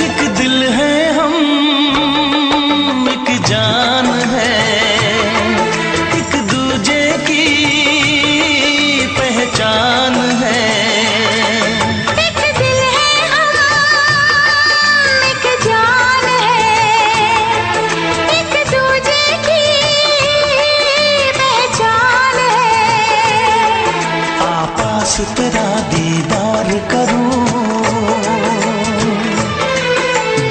एक दिल है हम, एक जान है, एक दूजे की पहचान है। एक दिल है हम, एक जान है, एक दूजे की पहचान है। आपास तेरा दीदार करूं,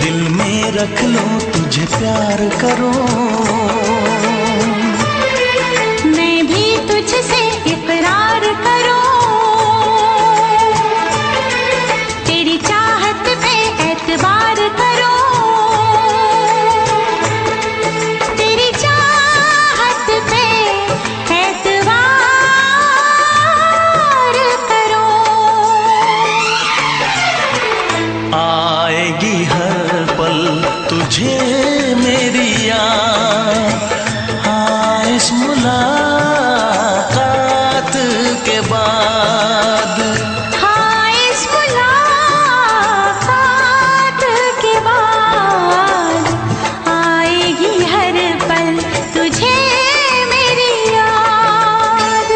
दिल में रख लो तुझे प्यार करूं, मैं भी तुझसे इकरार करूं, तेरी चाहत पे एतबार करूं, तेरी चाहत पे एतबार करूं। आएगी हर पल तुझे मेरी याद। हाँ इस मुलाकात के बाद, हाँ इस मुलाकात के बाद आएगी हर पल तुझे मेरी याद।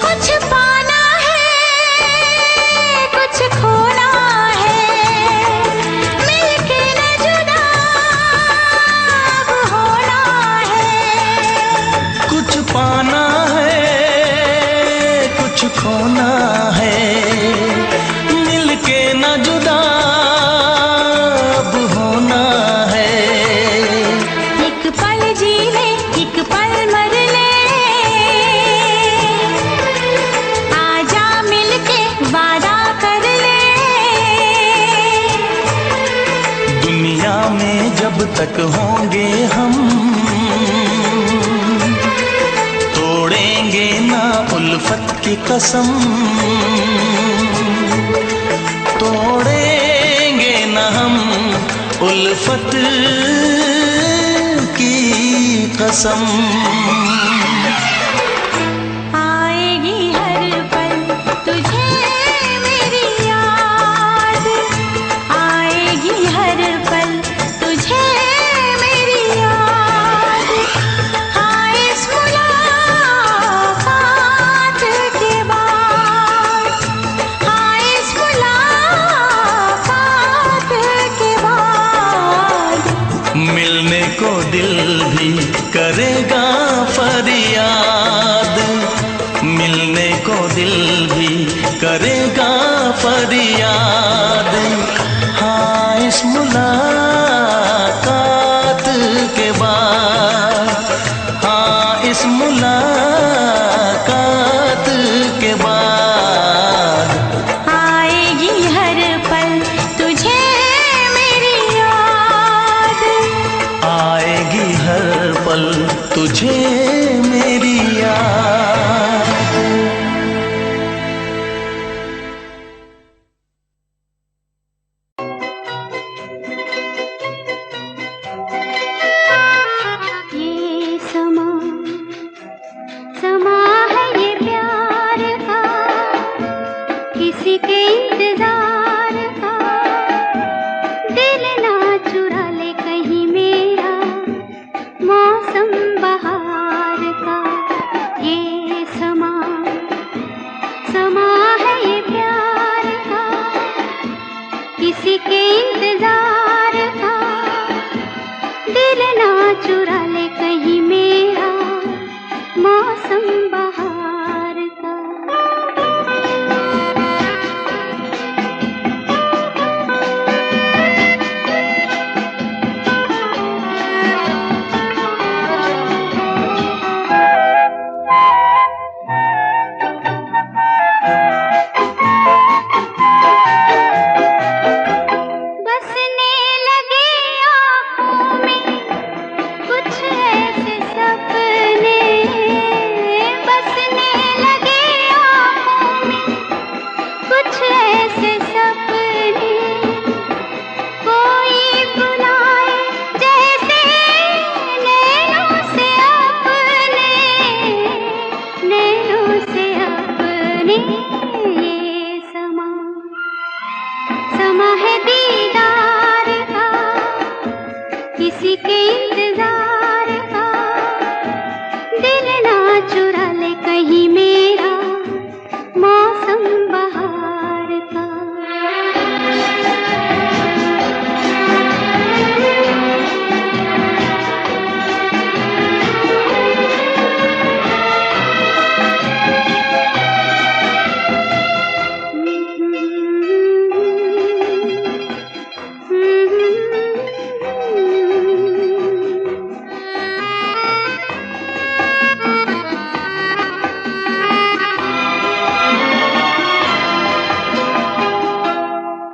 कुछ पाना है, कुछ खोना है, मिलके न जुदा अब होना है। कुछ पाना है, कुछ खोना है, मिलके न जुदा अब होना है। एक पल जी ले, एक पल मर ले, आजा मिलके वादा कर ले। दुनिया में जब तक होंगे हम, की कसम, तोड़ेंगे न हम उल्फत की कसम। आएगी हर पल तुझे मेरी याद, आएगी हर पल तुझे मेरी याद। हाँ इस मुलाकात के बाद, हाँ इस मुलाकात के बाद मिलने को दिल भी करेगा फरियाद, मिलने को दिल भी करेगा फरियाद। हाँ इस मुलाकात के बाद, हाँ इस मुलाकात के बाद आएगी हर पल तुझे मेरी याद, आएगी हर पल तुझे मेरी याद। ये समा समा है ये प्यार का, किसी के इंतजार का। दिल ना चुरा ले कहीं मेरा मौसम बहार का। ये समा समा है ये प्यार का, किसी के इंतजार का। दिल ना चुरा ले कहीं मेरा मौसम बहार का। बसने लगे आँखों में कुछ ऐसे सपने, बसने लगे आँखों में कुछ ऐसे सपने। कोई बुलाए जैसे नैनों से अपने, नैनों से अपने। ये समा समा है दीदार का, किसी के इंतजार का। दिल ना चुरा ले कहीं मेरा मौसम बहार का।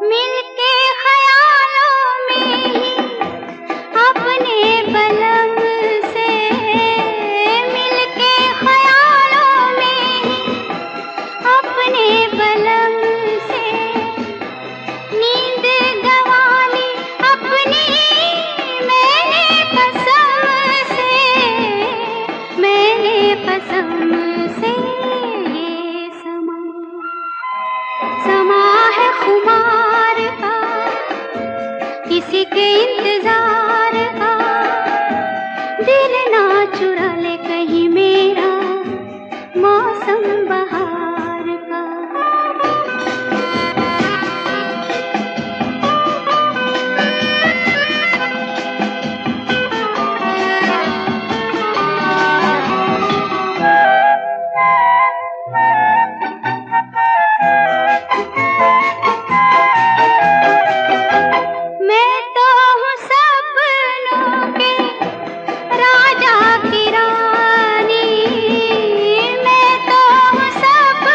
मिलके ख्यालों में ही अपने बलम से, मिलके ख्यालों में ही अपने बलम से। नींद गंवा ली अपनी मैंने कसम से, मैंने कसम से। ये समा समा है खुमार का, किसी के इंतजार का। दिल ना चुरा ले कहीं मेरा मौसम बहार का। मैं तो हूँ सपनों के राजा की रानी, मैं तो हूँ सब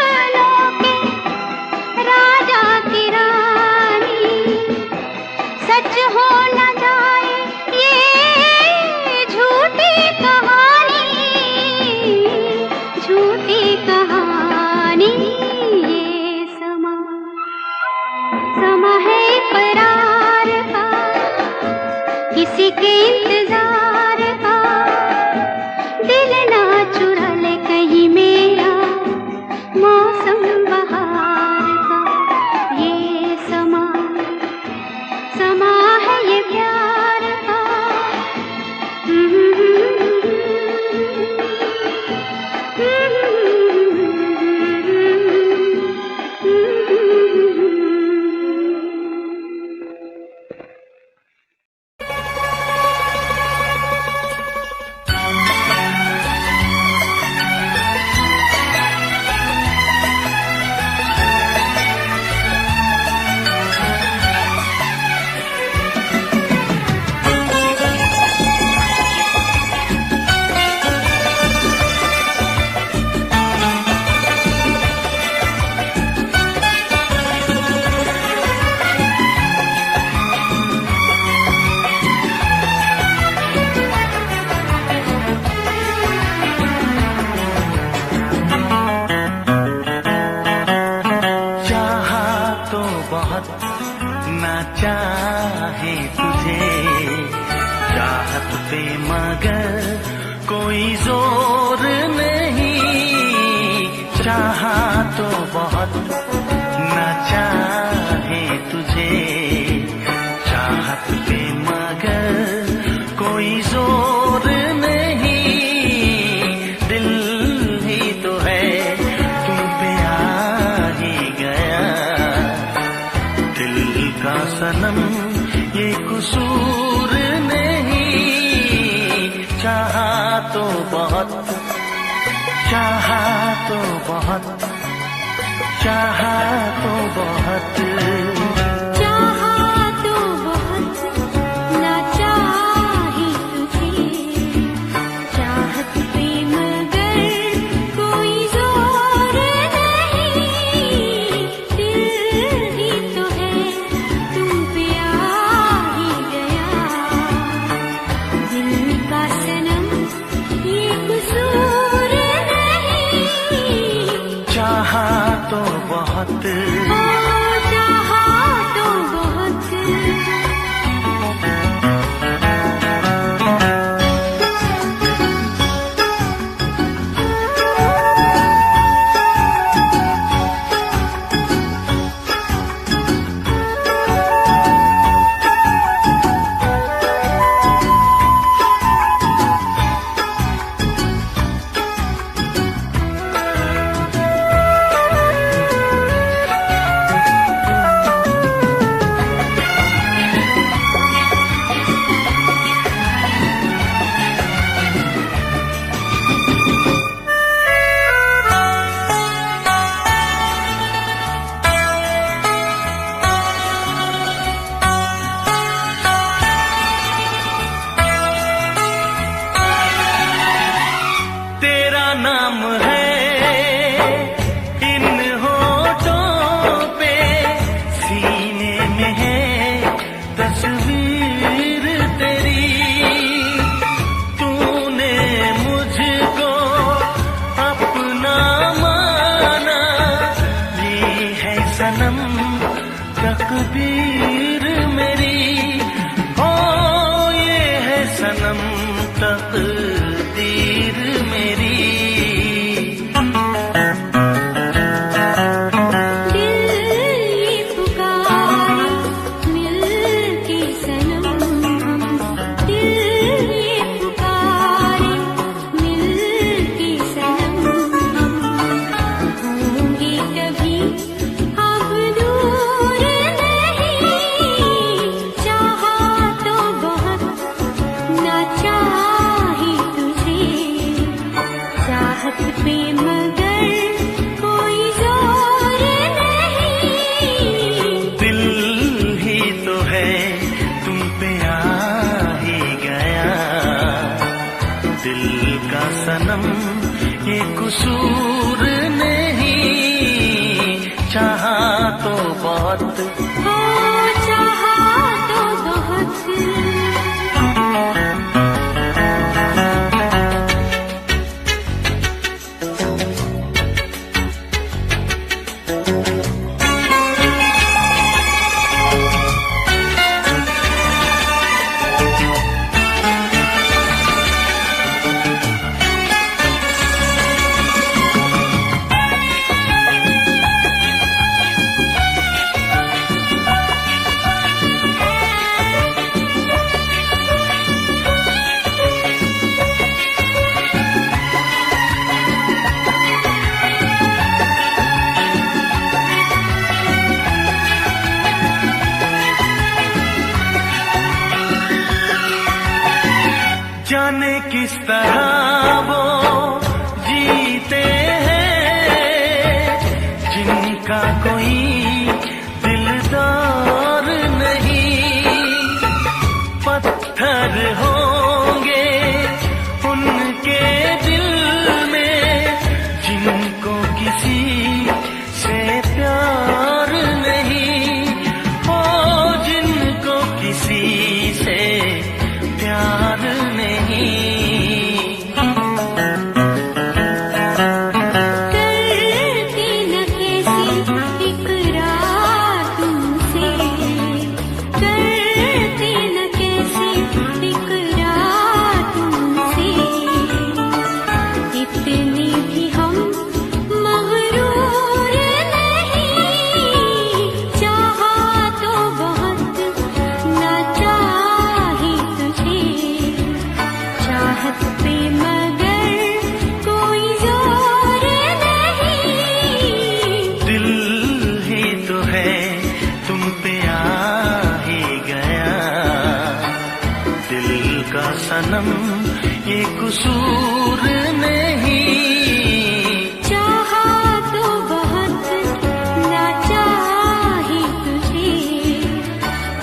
कोई जोर नहीं, चाहा तो बहुत ना चाहे तुझे, चाहत पे मगर कोई जोर नहीं, दिल ही तो है तुम पे आ ही गया, दिल का सनम ये कसूर नहीं, चाहा तो बहुत, चाहा तो बहुत, चाहा तो बहुत, चाहा तो बहुत ना चाहे तुझे, चाहत पे मगर कोई जोर नहीं, दिल ही तो है तुम पे आ ही गया, दिल का सनम ये कसूर नहीं, चाहा तो बहुत, चाहा तो बहुत। तेरा नाम है इन होठों पे, सीने में है तस्वीर तेरी, तूने मुझको अपना माना, ये है सनम तकदीर मेरी, ओ ये है सनम तकदीर मेरी, दिल ये पुकारे मिल के सनम हम, दिल ये पुकारे मिल के सनम हम, होंगे कभी अब दूर नहीं, चाहा तो बहुत ना चाहे तुझे, चाहत पे मगर कोई जोर नहीं, दिल ही तो है तुम पे आ ही गया, दिल का सनम ये कसूर नहीं, चाहा तो बहुत, हो चाहा तो बहुत। जाने किस तरह वो जीते हैं जिनका कोई दिलदार नहीं, पत्थर होंगे उनके दिल में जिनको किसी से प्यार नहीं, ओ जिनको किसी से प्यार नहीं, कसूर नहीं। चाहा तो बहुत ना चाही तुझे,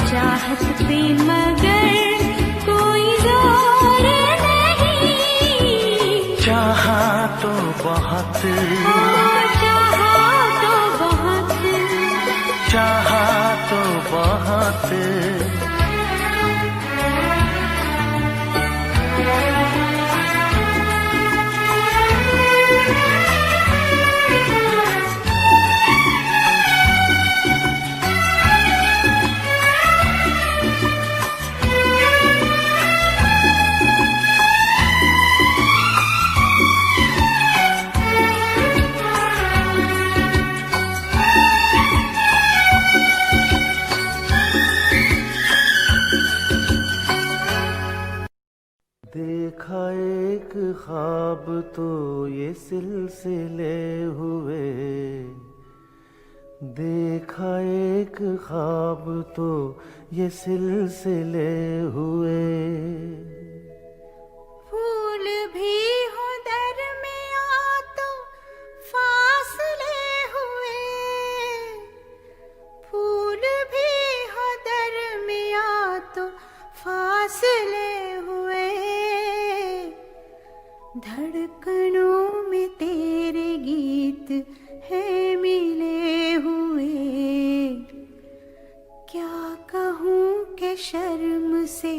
चाहत पे मगर कोई जोर नहीं। चाहा तो बहुत, चाहा तो बहुत, चाहा तो बहुत। देखा एक ख्वाब तो ये सिलसिले हुए, देखा एक ख्वाब तो ये सिलसिले हुए। फूल भी हो दरमियां तो फासले हुए, फूल भी हो दरमियां तो फासले हुए। धड़कनों में तेरे गीत है मिले हुए। क्या कहूँ कि शर्म से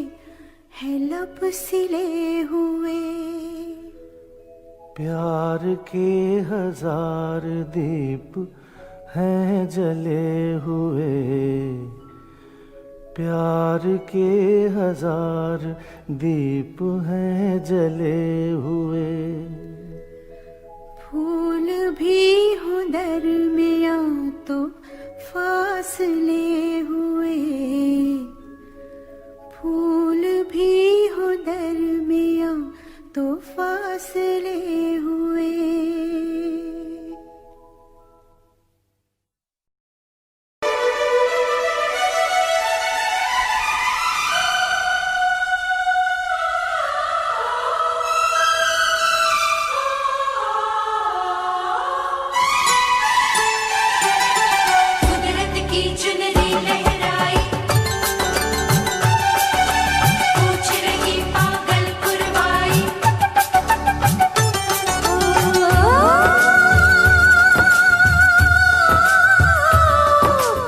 है लब सिले हुए। प्यार के हजार दीप हैं जले हुए, प्यार के हजार दीप हैं जले हुए। फूल भी हो दरमियां तो फासले हुए, फूल भी हो दरमियां तो फासले हुए। कुदरत की चुनरी लहराई, पूछ रही पागल पुरवाई।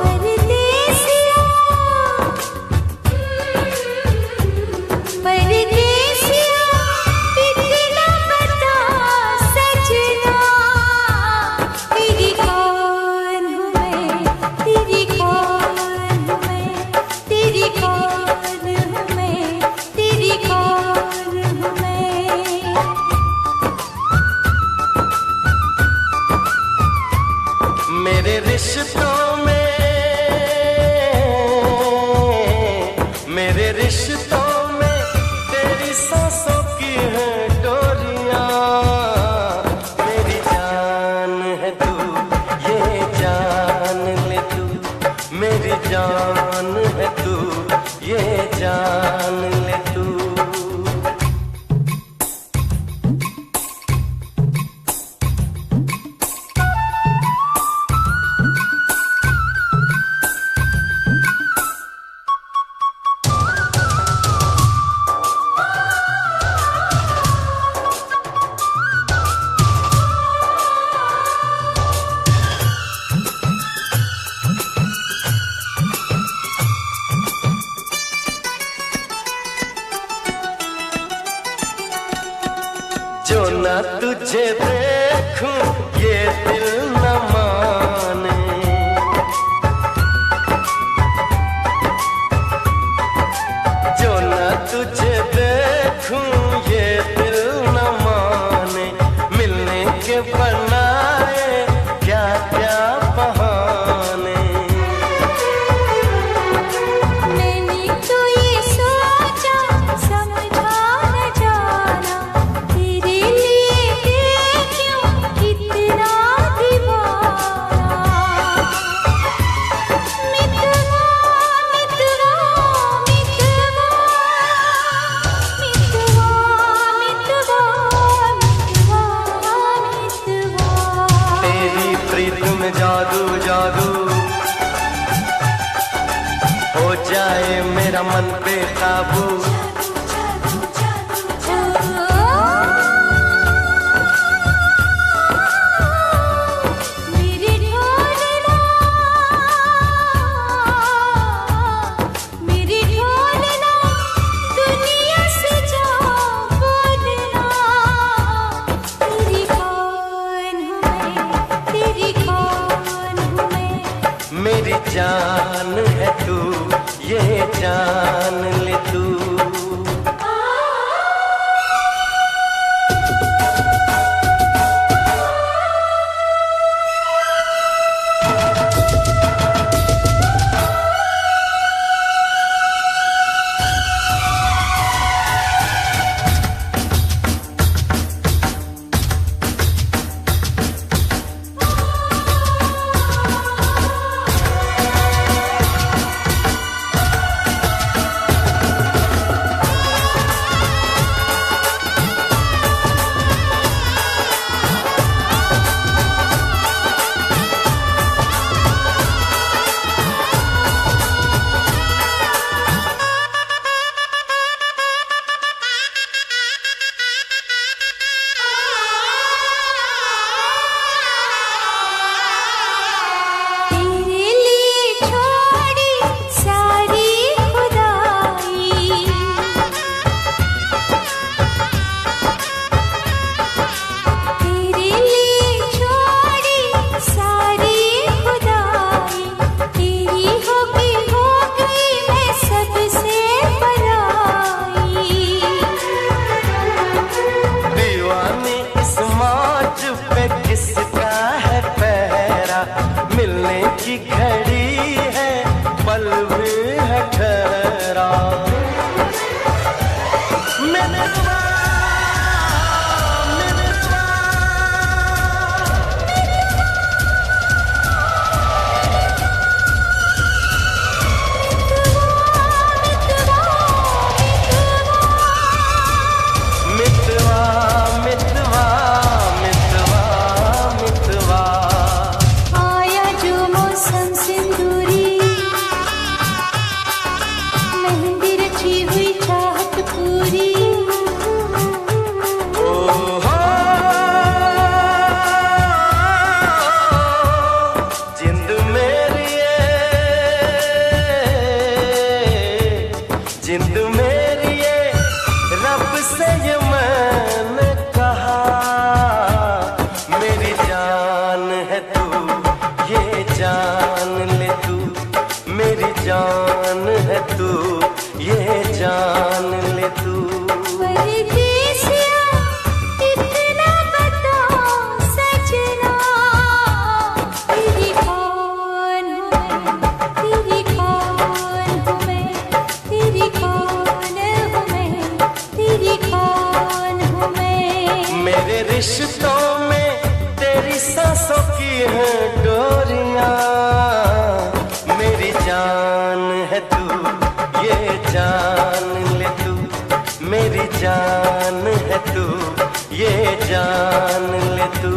परदेसिया, परदेसिया इतना बता सजना, तेरी कौन हूँ मैं, तेरी कौन हूँ मैं, तेरी कौन हूँ मैं, तेरी कौन हूँ मैं। मेरे रिश्तों में, मेरे रिश्तों में तेरी सांसों की है डोरियां। मेरी जान है तू, ये जान ले तू। मेरी जान है तू, ये जान ले तू। जो ना तुझे देखूं ये दिल न माने, जो ना तुझे देखूं ये दिल न माने। मिलने के बनाए क्या क्या बहाने। मैंने तो ये सोचा समझा न जाना, तेरे लिए क्यों इतना दीवाना। मेरा मन बेकाबू। मेरी जान है तू, ये जान ले तू। किसका है पहरा, मिलने की घड़ी है, पल भी है ठहरा। मितवा, मितवा, मितवा, मितवा, मितवा। आया जो मौसम सिंदूरी, मेहंदी रची हुई चाहत पूरी। ओहो, जिंद मेरी ये, जिंद मेरी ये, रब से ये मैंने कहा। मेरी जान है तू, ये जान ले तू। मेरी जान है तू, ये जान ले तू। परदेसिया इतना बता सजना, तेरी कौन हूँ मैं, तेरी कौन हूँ मैं, तेरी कौन हूँ मैं, तेरी कौन हूँ मैं। मेरे रिश्तों में तेरी सांसों की है डोरियां। मेरी जान है तू, ये जान ले तू। मेरी जान है तू, ये जान ले तू।